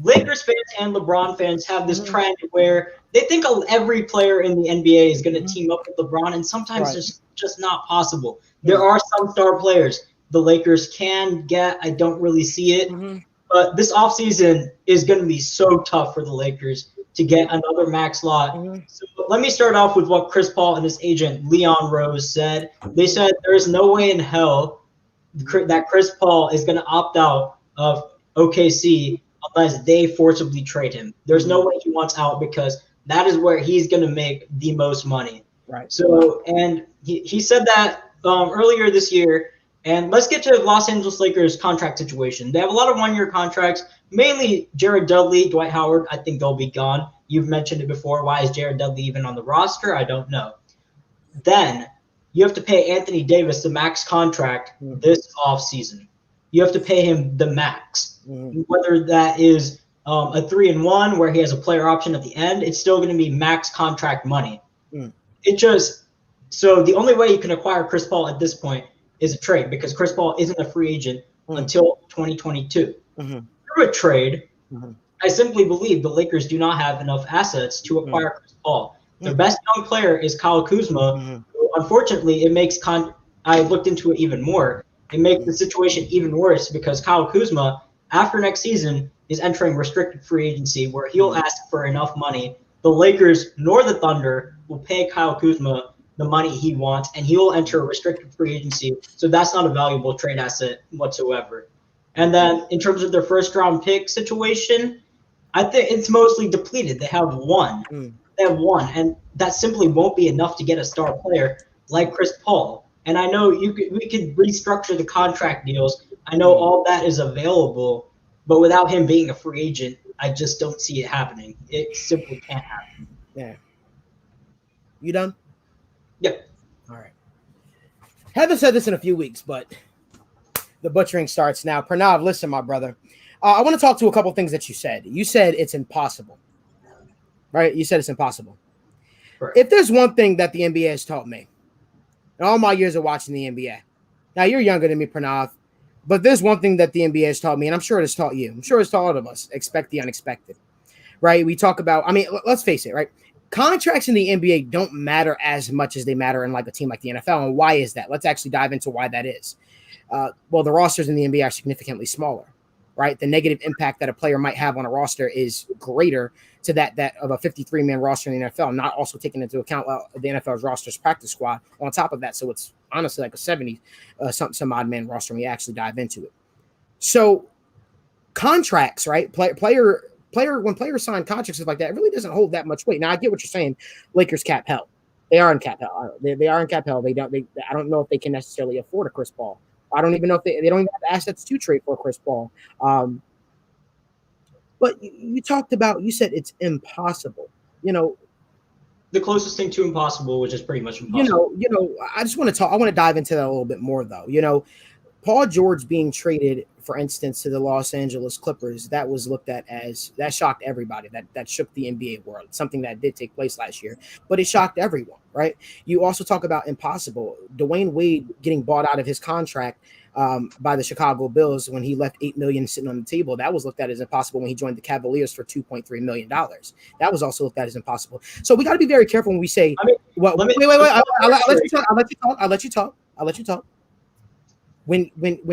Lakers fans and LeBron fans have this trend where they think every player in the NBA is going to team up with LeBron, and sometimes it's just not possible. There are some star players the Lakers can get. I don't really see it. But this offseason is going to be so tough for the Lakers to get another max lot. So let me start off with what Chris Paul and his agent, Leon Rose, said. They said there is no way in hell that Chris Paul is going to opt out of OKC unless they forcibly trade him. There's no way he wants out because that is where he's going to make the most money. Right. So, and he said that earlier this year. And let's get to Los Angeles Lakers contract situation. They have a lot of one-year contracts, mainly Jared Dudley, Dwight Howard. I think they'll be gone. You've mentioned it before. Why is Jared Dudley even on the roster? I don't know. Then you have to pay Anthony Davis the max contract this offseason. You have to pay him the max. Whether that is a 3-1 where he has a player option at the end, it's still going to be max contract money. So the only way you can acquire Chris Paul at this point is a trade because Chris Paul isn't a free agent until 2022. through a trade, I simply believe the Lakers do not have enough assets to acquire Chris Paul. Their best young player is Kyle Kuzma. Unfortunately, it makes I looked into it even more. It makes the situation even worse because Kyle Kuzma, after next season, is entering restricted free agency where he'll ask for enough money. The Lakers nor the Thunder will pay Kyle Kuzma the money he wants, and he will enter a restricted free agency. So that's not a valuable trade asset whatsoever. And then in terms of their first-round pick situation, I think it's mostly depleted. They have one. They have one, and that simply won't be enough to get a star player like Chris Paul. And I know we could restructure the contract deals. I know all that is available, but without him being a free agent, I just don't see it happening. It simply can't happen. Yeah. You done? Yep. All right. Haven't said this in a few weeks, but the butchering starts now. Pranav, listen, my brother. I want to talk to a couple things that you said. You said it's impossible, right? You said it's impossible. Right. If there's one thing that the NBA has taught me in all my years of watching the NBA, now you're younger than me, Pranav, but there's one thing that the NBA has taught me, and I'm sure it has taught you. I'm sure it's taught all of us. Expect the unexpected, right? We talk about, let's face it, right? Contracts in the NBA don't matter as much as they matter in like a team like the NFL. And why is that? Let's actually dive into why that is. Well, the rosters in the NBA are significantly smaller, right? The negative impact that a player might have on a roster is greater to that of a 53-man roster in the NFL, not also taking into account the NFL's roster's practice squad on top of that. So it's honestly like a 70 some odd man roster when you actually dive into it. So contracts, right? Player when players sign contracts like that, it really doesn't hold that much weight. Now I get what you're saying. Lakers cap hell. They are in cap hell. They are in cap hell. I don't know if they can necessarily afford a Chris Paul. I don't even know if they don't even have assets to trade for Chris Paul. But you talked about, you said it's impossible. The closest thing to impossible, which is pretty much impossible. I just want to talk. I want to dive into that a little bit more, though. Paul George being traded, for instance, to the Los Angeles Clippers, that was looked at as, that shocked everybody. That shook the NBA world. Something that did take place last year, but it shocked everyone, right? You also talk about impossible. Dwayne Wade getting bought out of his contract by the Chicago Bulls when he left $8 million sitting on the table. That was looked at as impossible when he joined the Cavaliers for $2.3 million. That was also looked at as impossible. So we got to be very careful when we say, wait. I'll let you talk. When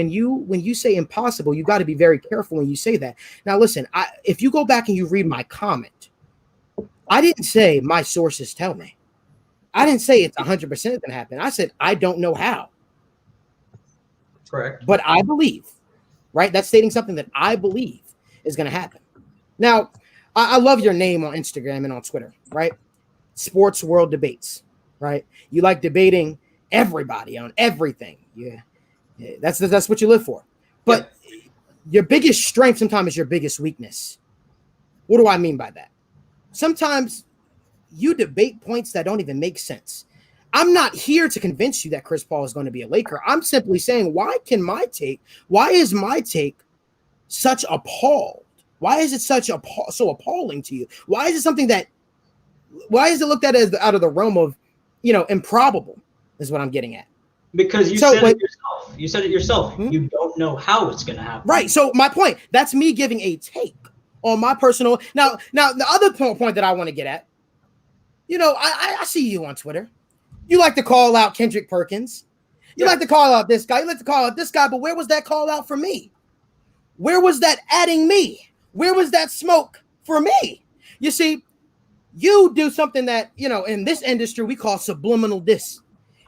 you say impossible, you got to be very careful when you say that. Now, listen, if you go back and you read my comment, I didn't say my sources tell me. I didn't say it's 100% going to happen. I said I don't know how. Correct. But I believe, right? That's stating something that I believe is going to happen. Now, I love your name on Instagram and on Twitter, right? Sports World Debates, right? You like debating everybody on everything. Yeah. That's what you live for. But your biggest strength sometimes is your biggest weakness. What do I mean by that? Sometimes you debate points that don't even make sense. I'm not here to convince you that Chris Paul is going to be a Laker. I'm simply saying, why is my take such appalled? Why is it so appalling to you? Why is it looked at as out of the realm of, improbable is what I'm getting at. Because you said it yourself. You said it yourself. You don't know how it's going to happen. Right. So my point, that's me giving a take on my personal. Now the other point that I want to get at, I see you on Twitter. You like to call out Kendrick Perkins. You like to call out this guy. You like to call out this guy. But where was that call out for me? Where was that adding me? Where was that smoke for me? You see, you do something that, in this industry, we call subliminal diss.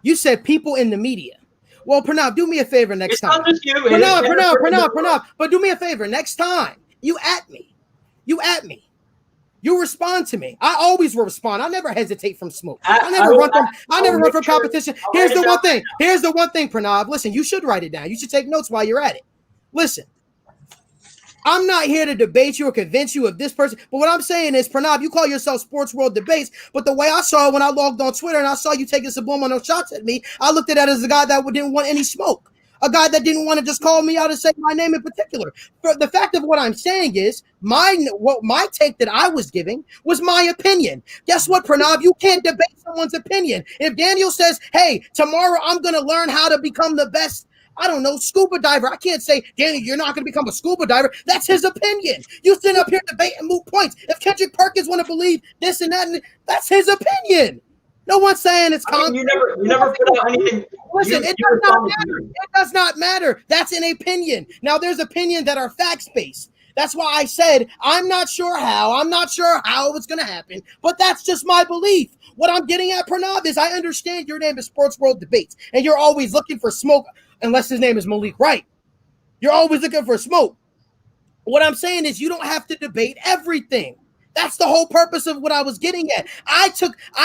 You said people in the media. Well, Pranav, do me a favor next time. Not just you. Pranav. But do me a favor next time. You at me. You respond to me. I always will respond. I never hesitate from smoke. I never run from competition. Here's the one thing, Pranav. Listen, you should write it down. You should take notes while you're at it. Listen, I'm not here to debate you or convince you of this person. But what I'm saying is, Pranav, you call yourself Sports World Debates. But the way I saw it when I logged on Twitter and I saw you taking subliminal shots at me, I looked at that as a guy that didn't want any smoke. A guy that didn't want to just call me out and say my name in particular. But the fact of what I'm saying is, my take that I was giving was my opinion. Guess what, Pranav? You can't debate someone's opinion. If Daniel says, hey, tomorrow I'm going to learn how to become the best I don't know, scuba diver. I can't say, Danny, you're not going to become a scuba diver. That's his opinion. You sit up here debating moot points. If Kendrick Perkins want to believe this and that, that's his opinion. No one's saying it's you never put out anything. Listen, it does not matter. It does not matter. That's an opinion. Now, there's opinions that are facts-based. That's why I said I'm not sure how it's going to happen, but that's just my belief. What I'm getting at, Pranav, is I understand your name is Sports World Debates, and you're always looking for smoke, unless his name is Malik Wright. You're always looking for smoke. What I'm saying is you don't have to debate everything. That's the whole purpose of what I was getting at. I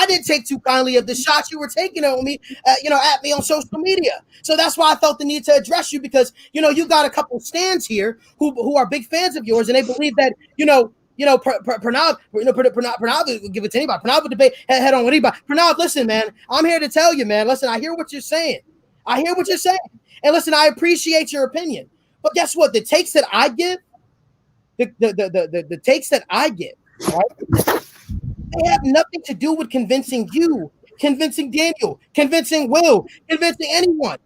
didn't take too kindly of the shots you were taking at me, at me on social media. So that's why I felt the need to address you, because you got a couple stands here who are big fans of yours, and they believe that Pranav will give it to anybody. Pranav will debate head on with anybody. Pranav, listen, man, I'm here to tell you, man. Listen, I hear what you're saying. And listen, I appreciate your opinion. But guess what? The takes that I give, the takes that I give, right? They have nothing to do with convincing you, convincing Daniel, convincing Will, convincing anyone.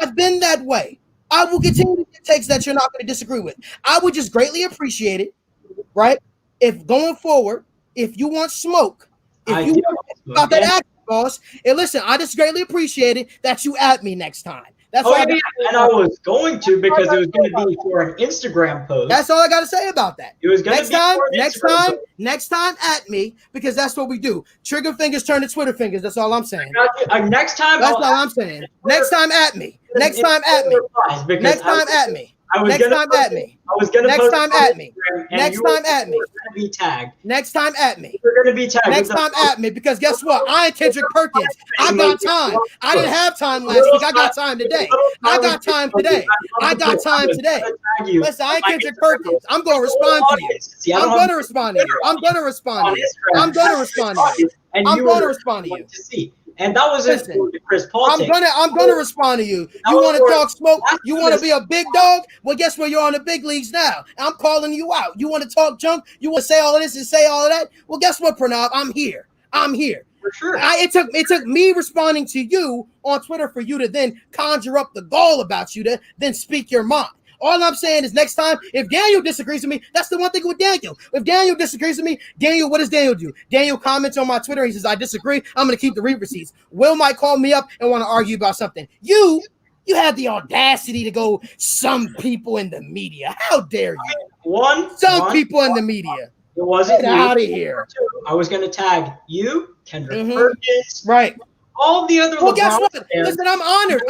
I've been that way. I will continue to get takes that you're not going to disagree with. I would just greatly appreciate it, right? If going forward, if you want smoke, if you want about that action, boss, and listen, I just greatly appreciate it that you at me next time. That's and I was going to, because it was going to be for an Instagram post. That's all I got to say about that. It was going to be next time at me, because that's what we do. Trigger fingers turn to Twitter fingers. That's all I'm saying. Next time, that's all I'm saying. Next time at me. Next time at me. Next time at me. Next time at me. I was going to next time at me. Next time at me. Be tagged. Next time at me. You're going to be tagged. Next time at me, because guess what? I ain't Kendrick Perkins. I got time. I didn't have time last week. I got time today. I got time today. Listen, I ain't Kendrick Perkins. I'm going to respond to you. I'm going to respond to you. I'm going to respond to you. And that was Chris Paul. I'm gonna respond to you. You want to talk smoke? You want to be a big dog? Well, guess what? You're on the big leagues now. I'm calling you out. You want to talk junk? You want to say all of this and say all of that? Well, guess what, Pranav? I'm here. For sure. It took me responding to you on Twitter for you to then conjure up the gall about you to then speak your mind. All I'm saying is next time, if Daniel disagrees with me, that's the one thing with Daniel. If Daniel disagrees with me, Daniel, what does Daniel do? Daniel comments on my Twitter. He says, I disagree. I'm going to keep the read receipts. Will might call me up and want to argue about something. You had the audacity to go, some people in the media. How dare you? Some people in the media. It wasn't Get out of here. I was going to tag you, Kendrick Perkins. Right. All the other. Well, guess what? Listen, I'm honored.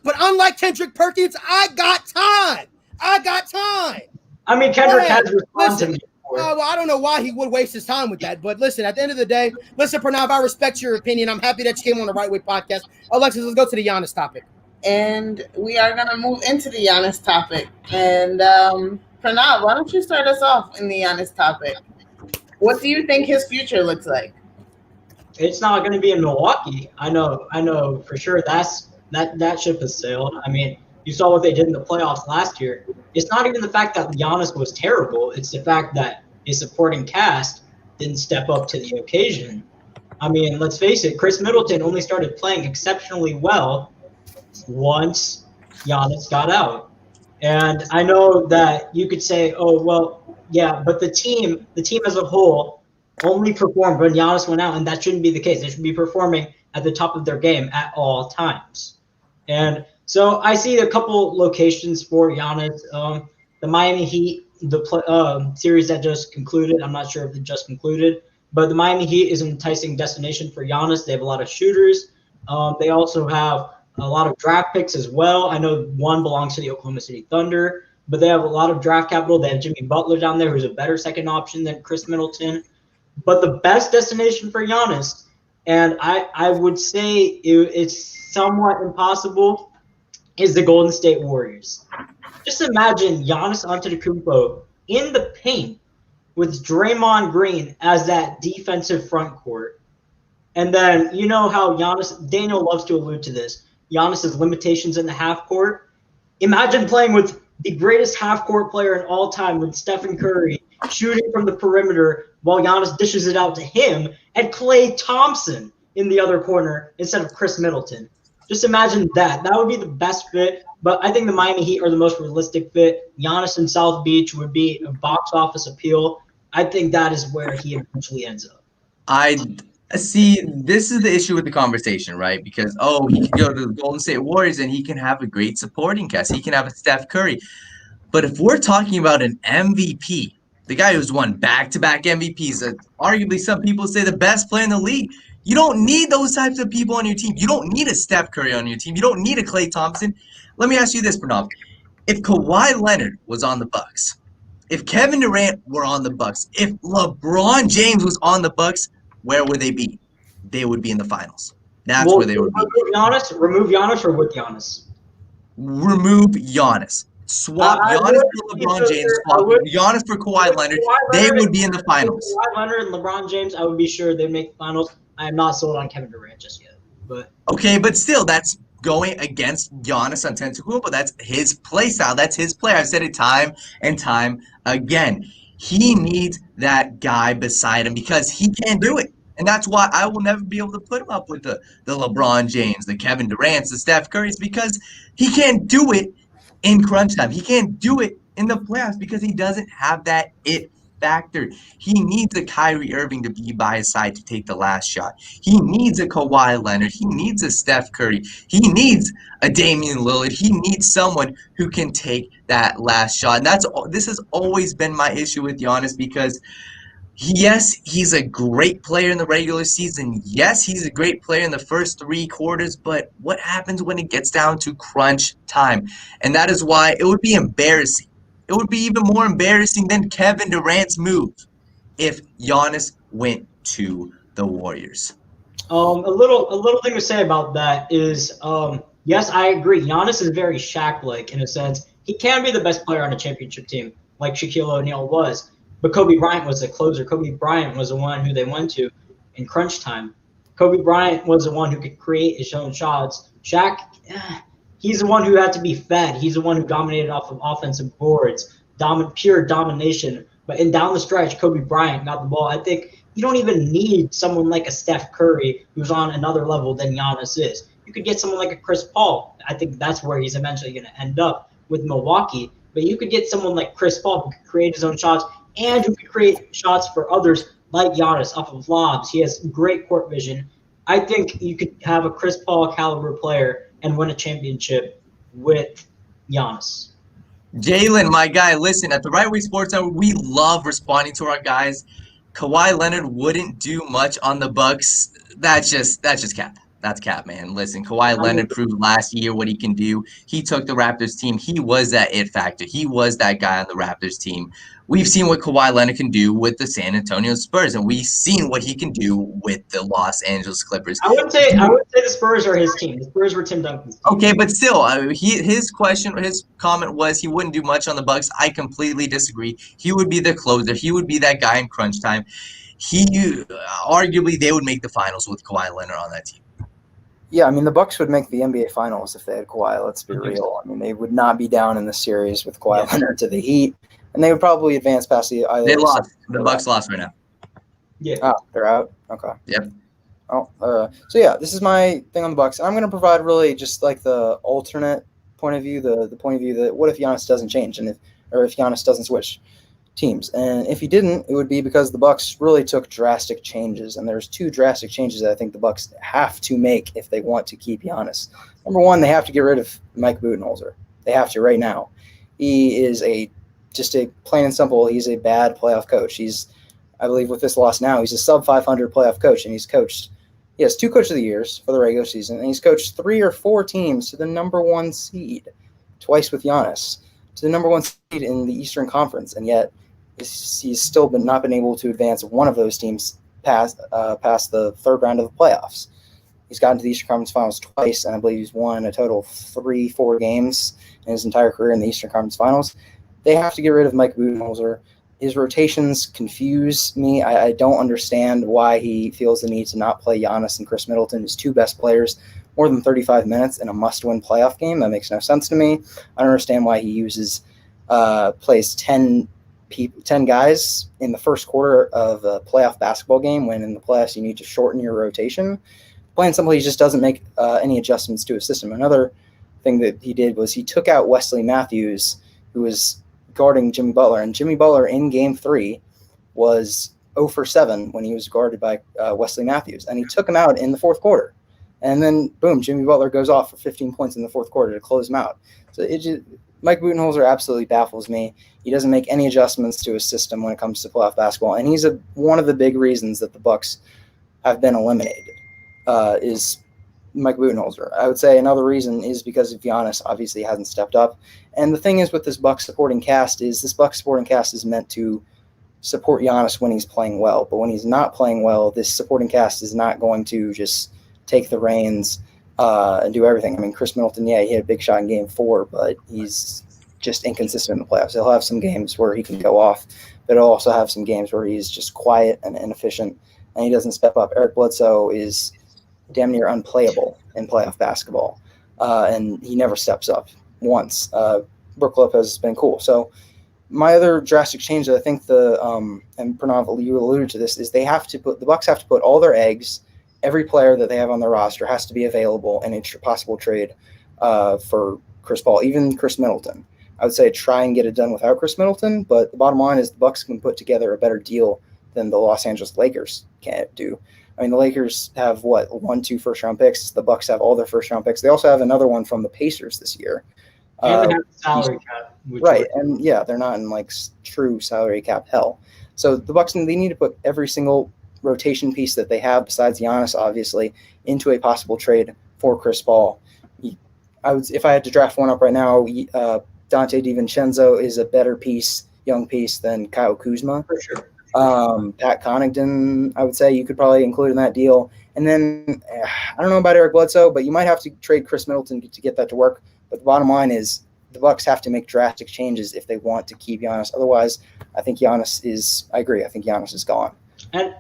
But unlike Kendrick Perkins, I got time. I mean, Kendrick has responded to me. Well, I don't know why he would waste his time with that. But listen, at the end of the day, Pranav, I respect your opinion. I'm happy that you came on the Wrightway Podcast. Alexis, let's go to the Giannis topic. And we are going to move into the Giannis topic. And Pranav, why don't you start us off in the Giannis topic? What do you think his future looks like? It's not going to be in Milwaukee. I know for sure that ship has sailed. I mean, you saw what they did in the playoffs last year. It's not even the fact that Giannis was terrible. It's the fact that his supporting cast didn't step up to the occasion. I mean, let's face it, Chris Middleton only started playing exceptionally well once Giannis got out. And I know that you could say, oh, well, yeah, but the team as a whole only performed when Giannis went out, and that shouldn't be the case. They should be performing at the top of their game at all times. And so I see a couple locations for Giannis. The Miami Heat, the series that just concluded, I'm not sure if it just concluded, but the Miami Heat is an enticing destination for Giannis. They have a lot of shooters. They also have a lot of draft picks as well. I know one belongs to the Oklahoma City Thunder, but they have a lot of draft capital. They have Jimmy Butler down there, who's a better second option than Chris Middleton. But the best destination for Giannis, and I would say it's somewhat impossible, is the Golden State Warriors. Just imagine Giannis Antetokumpo in the paint with Draymond Green as that defensive front court. And then you know how Daniel loves to allude to this, Giannis's limitations in the half court. Imagine playing with the greatest half court player in all time with Stephen Curry shooting from the perimeter while Giannis dishes it out to him and Klay Thompson in the other corner instead of Chris Middleton. Just imagine that. That would be the best fit. But I think the Miami Heat are the most realistic fit. Giannis in South Beach would be a box office appeal. I think that is where he eventually ends up. I see. This is the issue with the conversation, right? Because he can go to the Golden State Warriors and he can have a great supporting cast. He can have a Steph Curry. But if we're talking about an MVP, the guy who's won back-to-back MVPs, arguably some people say the best player in the league, you don't need those types of people on your team. You don't need a Steph Curry on your team. You don't need a Klay Thompson. Let me ask you this, Pranav. If Kawhi Leonard was on the Bucks, if Kevin Durant were on the Bucks, if LeBron James was on the Bucks, where would they be? They would be in the finals. That's where they would be. Remove Giannis or with Giannis? Remove Giannis. Swap Giannis for LeBron James. Swap Giannis for Kawhi Leonard. They would be in the finals. Kawhi Leonard and LeBron James, I would be sure they'd make the finals. I am not sold on Kevin Durant just yet. But still, that's going against Giannis Antetokumpo. That's his play style. That's his play. I've said it time and time again. He needs that guy beside him because he can't do it. And that's why I will never be able to put him up with the LeBron James, the Kevin Durants, the Steph Currys, because he can't do it in crunch time. He can't do it in the playoffs because he doesn't have that it factor. He needs a Kyrie Irving to be by his side to take the last shot. He needs a Kawhi Leonard. He needs a Steph Curry. He needs a Damian Lillard. He needs someone who can take that last shot. And this has always been my issue with Giannis because yes, he's a great player in the regular season. Yes, he's a great player in the first 3 quarters, but what happens when it gets down to crunch time? And that is why it would be embarrassing. It would be even more embarrassing than Kevin Durant's move if Giannis went to the Warriors. A little thing to say about that is, yes, I agree. Giannis is very Shaq-like in a sense. He can be the best player on a championship team, like Shaquille O'Neal was. But Kobe Bryant was the closer. Kobe Bryant was the one who they went to in crunch time. Kobe Bryant was the one who could create his own shots. Shaq, he's the one who had to be fed. He's the one who dominated off of offensive boards, pure domination. But down the stretch, Kobe Bryant got the ball. I think you don't even need someone like a Steph Curry who's on another level than Giannis is. You could get someone like a Chris Paul. I think that's where he's eventually going to end up with Milwaukee. But you could get someone like Chris Paul who could create his own shots and who could create shots for others like Giannis off of lobs. He has great court vision. I think you could have a Chris Paul caliber player and win a championship with Giannis. Jalen, my guy, listen, at the Wrightway Sports Network, we love responding to our guys. Kawhi Leonard wouldn't do much on the Bucks. That's just cap. That's cap, man. Listen, Kawhi Leonard proved last year what he can do. He took the Raptors team. He was that it factor. He was that guy on the Raptors team. We've seen what Kawhi Leonard can do with the San Antonio Spurs, and we've seen what he can do with the Los Angeles Clippers. I would say the Spurs are his team. The Spurs were Tim Duncan's team. Okay, but still, his comment was he wouldn't do much on the Bucks. I completely disagree. He would be the closer. He would be that guy in crunch time. Arguably, they would make the finals with Kawhi Leonard on that team. Yeah, I mean, the Bucks would make the NBA Finals if they had Kawhi. Let's be real. I mean, they would not be down in the series with Kawhi Leonard to the Heat, and they would probably advance past the. They lost. The Bucks lost right now. Yeah. Oh, they're out. Okay. Yep. Oh, so yeah, this is my thing on the Bucks. I'm going to provide really just like the alternate point of view, the point of view that what if Giannis doesn't change if Giannis doesn't switch teams, and if he didn't, it would be because the Bucks really took drastic changes, and there's 2 drastic changes that I think the Bucks have to make if they want to keep Giannis. Number one, they have to get rid of Mike Budenholzer. They have to right now. He is just a plain and simple. He's a bad playoff coach. I believe with this loss now, he's a sub 500 playoff coach, and he has 2 Coach of the Years for the regular season, and he's coached 3 or 4 teams to the number 1 seed, twice with Giannis, to the number 1 seed in the Eastern Conference, and yet he's still not been able to advance one of those teams past the 3rd round of the playoffs. He's gotten to the Eastern Conference Finals twice, and I believe he's won a total of 3-4 games in his entire career in the Eastern Conference Finals. They have to get rid of Mike Budenholzer. His rotations confuse me. I don't understand why he feels the need to not play Giannis and Chris Middleton, his 2 best players, more than 35 minutes in a must-win playoff game. That makes no sense to me. I don't understand why he plays 10 guys in the first quarter of a playoff basketball game when in the playoffs you need to shorten your rotation. plain simply, he just doesn't make any adjustments to his system. Another thing that he did was he took out Wesley Matthews, who was guarding Jimmy Butler, and Jimmy Butler in Game 3 was 0 for 7 when he was guarded by Wesley Matthews, and he took him out in the fourth quarter. And then, boom, Jimmy Butler goes off for 15 points in the fourth quarter to close him out. So Mike Budenholzer absolutely baffles me. He doesn't make any adjustments to his system when it comes to playoff basketball, and he's one of the big reasons that the Bucks have been eliminated is Mike Budenholzer. I would say another reason is because Giannis obviously hasn't stepped up. And the thing is with this Bucks supporting cast is this Bucks supporting cast is meant to support Giannis when he's playing well. But when he's not playing well, this supporting cast is not going to just take the reins and do everything. I mean, Chris Middleton, yeah, he had a big shot in Game 4, but he's just inconsistent in the playoffs. He'll have some games where he can go off, but he'll also have some games where he's just quiet and inefficient, and he doesn't step up. Eric Bledsoe is damn near unplayable in playoff basketball, and he never steps up once. Brook Lopez has been cool. So my other drastic change that I think and Pranav, you alluded to this, is the Bucks have to put all their eggs. Every player that they have on their roster has to be available in a possible trade for Chris Paul, even Chris Middleton. I would say try and get it done without Chris Middleton, but the bottom line is the Bucks can put together a better deal than the Los Angeles Lakers can't do. I mean, the Lakers have 2 first-round picks. The Bucks have all their first-round picks. They also have another one from the Pacers this year. And they have the salary cap. Right, and yeah, they're not in true salary cap hell. So the Bucks, they need to put every single rotation piece that they have, besides Giannis, obviously, into a possible trade for Chris Paul. If I had to draft one up right now, Dante DiVincenzo is a better young piece than Kyle Kuzma. For sure. Pat Connaughton, I would say you could probably include in that deal. And then I don't know about Eric Bledsoe, but you might have to trade Chris Middleton to get that to work. But the bottom line is the Bucks have to make drastic changes if they want to keep Giannis. Otherwise, I think Giannis is gone. And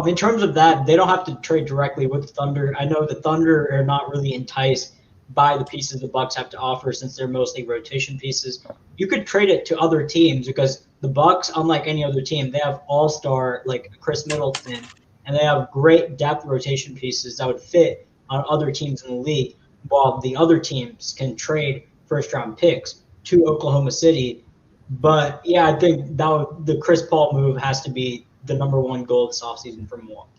in terms of that, they don't have to trade directly with the Thunder. I know the Thunder are not really enticed by the pieces the Bucks have to offer since they're mostly rotation pieces. You could trade it to other teams because the Bucks, unlike any other team, they have all-star like Chris Middleton, and they have great depth rotation pieces that would fit on other teams in the league, while the other teams can trade first-round picks to Oklahoma City. But, yeah, I think the Chris Paul move has to be the number one goal this offseason for Milwaukee.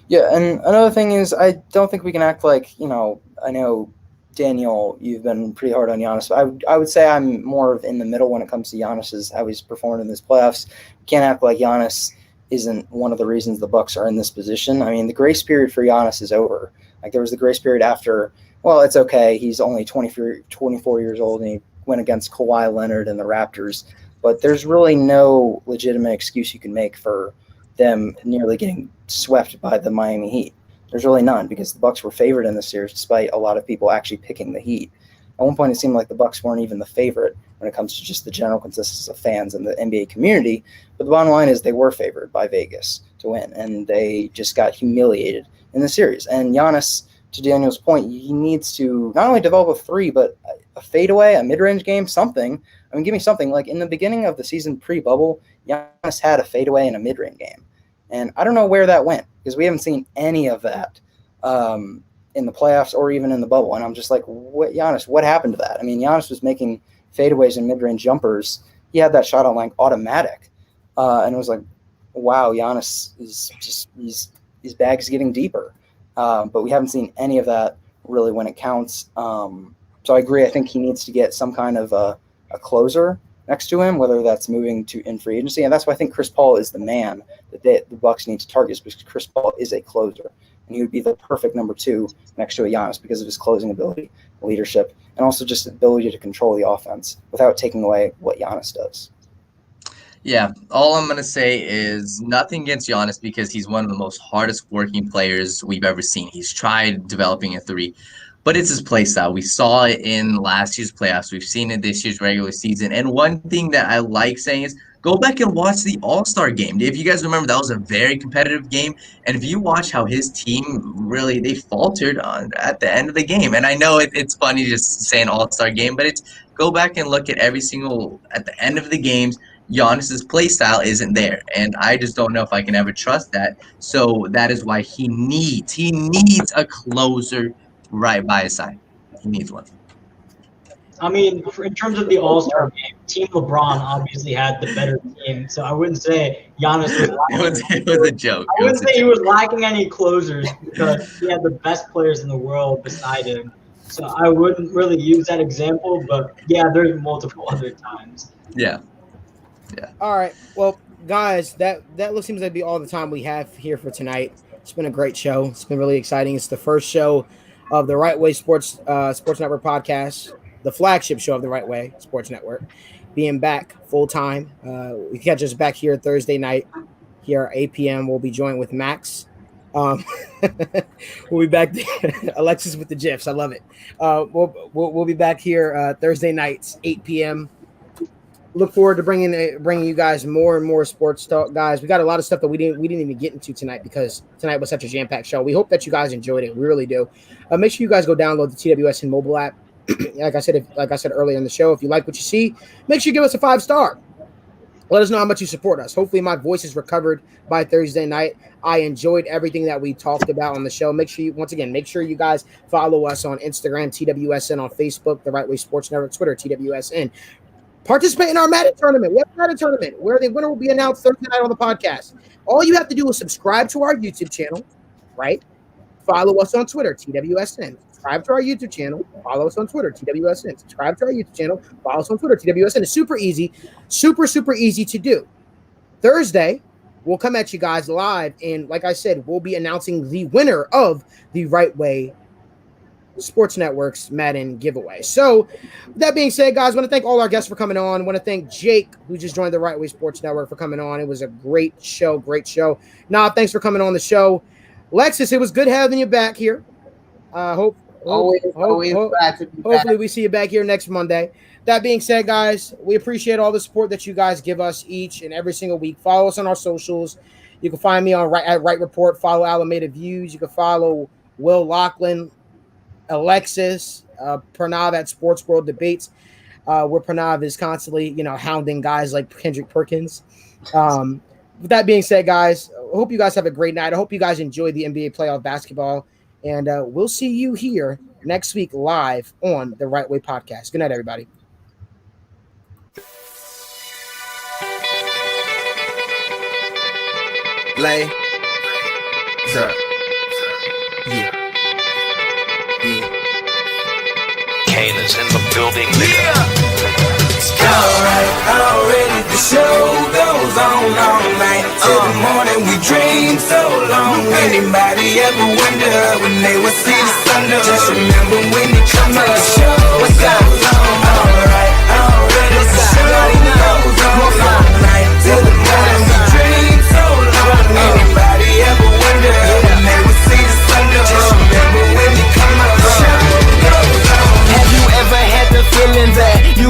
Yeah, and another thing is I don't think we can act like, I know, Daniel, you've been pretty hard on Giannis. I would say I'm more in the middle when it comes to Giannis's how he's performed in this playoffs. We can't act like Giannis isn't one of the reasons the Bucks are in this position. I mean, the grace period for Giannis is over. There was the grace period after, well, it's okay. He's only 24 years old, and he went against Kawhi Leonard and the Raptors. But there's really no legitimate excuse you can make for them nearly getting swept by the Miami Heat. There's really none, because the Bucks were favored in this series despite a lot of people actually picking the Heat. At one point, it seemed like the Bucks weren't even the favorite when it comes to just the general consensus of fans and the NBA community. But the bottom line is they were favored by Vegas to win, and they just got humiliated in the series. And Giannis, to Daniel's point, he needs to not only develop a three, but a fadeaway, a mid-range game, something. I mean, give me something. Like in the beginning of the season pre-bubble, Giannis had a fadeaway and a mid-range game. And I don't know where that went, because we haven't seen any of that in the playoffs or even in the bubble. And I'm just like, Giannis, what happened to that? I mean, Giannis was making fadeaways and mid-range jumpers. He had that shot on automatic. And it was like, wow, Giannis is just, his bag is getting deeper. But we haven't seen any of that really when it counts. So I agree. I think he needs to get some kind of a closer next to him, whether that's moving to in free agency. And that's why I think Chris Paul is the man that the Bucks need to target, because Chris Paul is a closer. And he would be the perfect number 2 next to a Giannis because of his closing ability, leadership, and also just ability to control the offense without taking away what Giannis does. Yeah, all I'm going to say is nothing against Giannis, because he's one of the most hardest working players we've ever seen. He's tried developing a three, but it's his play style. We saw it in last year's playoffs. We've seen it this year's regular season. And one thing that I like saying is go back and watch the All-Star game. If you guys remember, that was a very competitive game. And if you watch how his team really, they faltered at the end of the game. And I know it's funny just saying All-Star game, but it's go back and look at every single, at the end of the games, Giannis's play style isn't there, and I just don't know if I can ever trust that. So that is why he needs a closer right by his side. He needs one. I mean, in terms of the All-Star game, Team LeBron obviously had the better team, so I wouldn't say Giannis was lacking. It was a joke. I wouldn't say he was lacking any closers because he had the best players in the world beside him. So I wouldn't really use that example, but yeah, there's multiple other times. Yeah. All right. Well, guys, that seems to be all the time we have here for tonight. It's been a great show. It's been really exciting. It's the first show of the Wrightway Sports Network podcast, the flagship show of the Wrightway Sports Network, being back full time. We catch us back here Thursday night here at 8 p.m. We'll be joined with Max. We'll be back there. Alexis with the GIFs. I love it. We'll be back here Thursday nights, 8 p.m. Look forward to bringing you guys more and more sports talk, guys. We got a lot of stuff that we didn't even get into tonight because tonight was such a jam-packed show. We hope that you guys enjoyed it. We really do. Make sure you guys go download the TWSN mobile app. Like I said earlier in the show, if you like what you see, make sure you give us a 5-star. Let us know how much you support us. Hopefully my voice is recovered by Thursday night. I enjoyed everything that we talked about on the show. Make sure you guys follow us on Instagram, TWSN, on Facebook, the Wrightway Sports Network, Twitter, TWSN. Participate in our Madden tournament. We have a Madden tournament where the winner will be announced Thursday night on the podcast. All you have to do is subscribe to our YouTube channel, right? Follow us on Twitter, TWSN. Subscribe to our YouTube channel. Follow us on Twitter, TWSN. Subscribe to our YouTube channel. Follow us on Twitter, TWSN. It's super easy. Super easy to do. Thursday, we'll come at you guys live. And like I said, we'll be announcing the winner of the Wrightway Sports Network's Madden giveaway. So, with that being said, guys, I want to thank all our guests for coming on. I want to thank Jake, who just joined the Wrightway Sports Network, for coming on. It was a great show. Nah, thanks for coming on the show. Lexus, it was good having you back here. Hopefully we see you back here next Monday. That being said, guys, we appreciate all the support that you guys give us each and every single week. Follow us on our socials. You can find me on at Right Report. Follow Alameda Views. You can follow Will Lachlan, Alexis, Pranav at Sports World Debates, where Pranav is constantly, hounding guys like Kendrick Perkins. With that being said, guys, I hope you guys have a great night. I hope you guys enjoy the NBA playoff basketball. And we'll see you here next week live on the Wrightway Podcast. Good night, everybody. Lay. Sir. Yeah. Kane is in the building. Alright, already the show goes on all night. Till the morning we dream so long. Anybody ever wonder when they would see the sun? Just remember when you come up.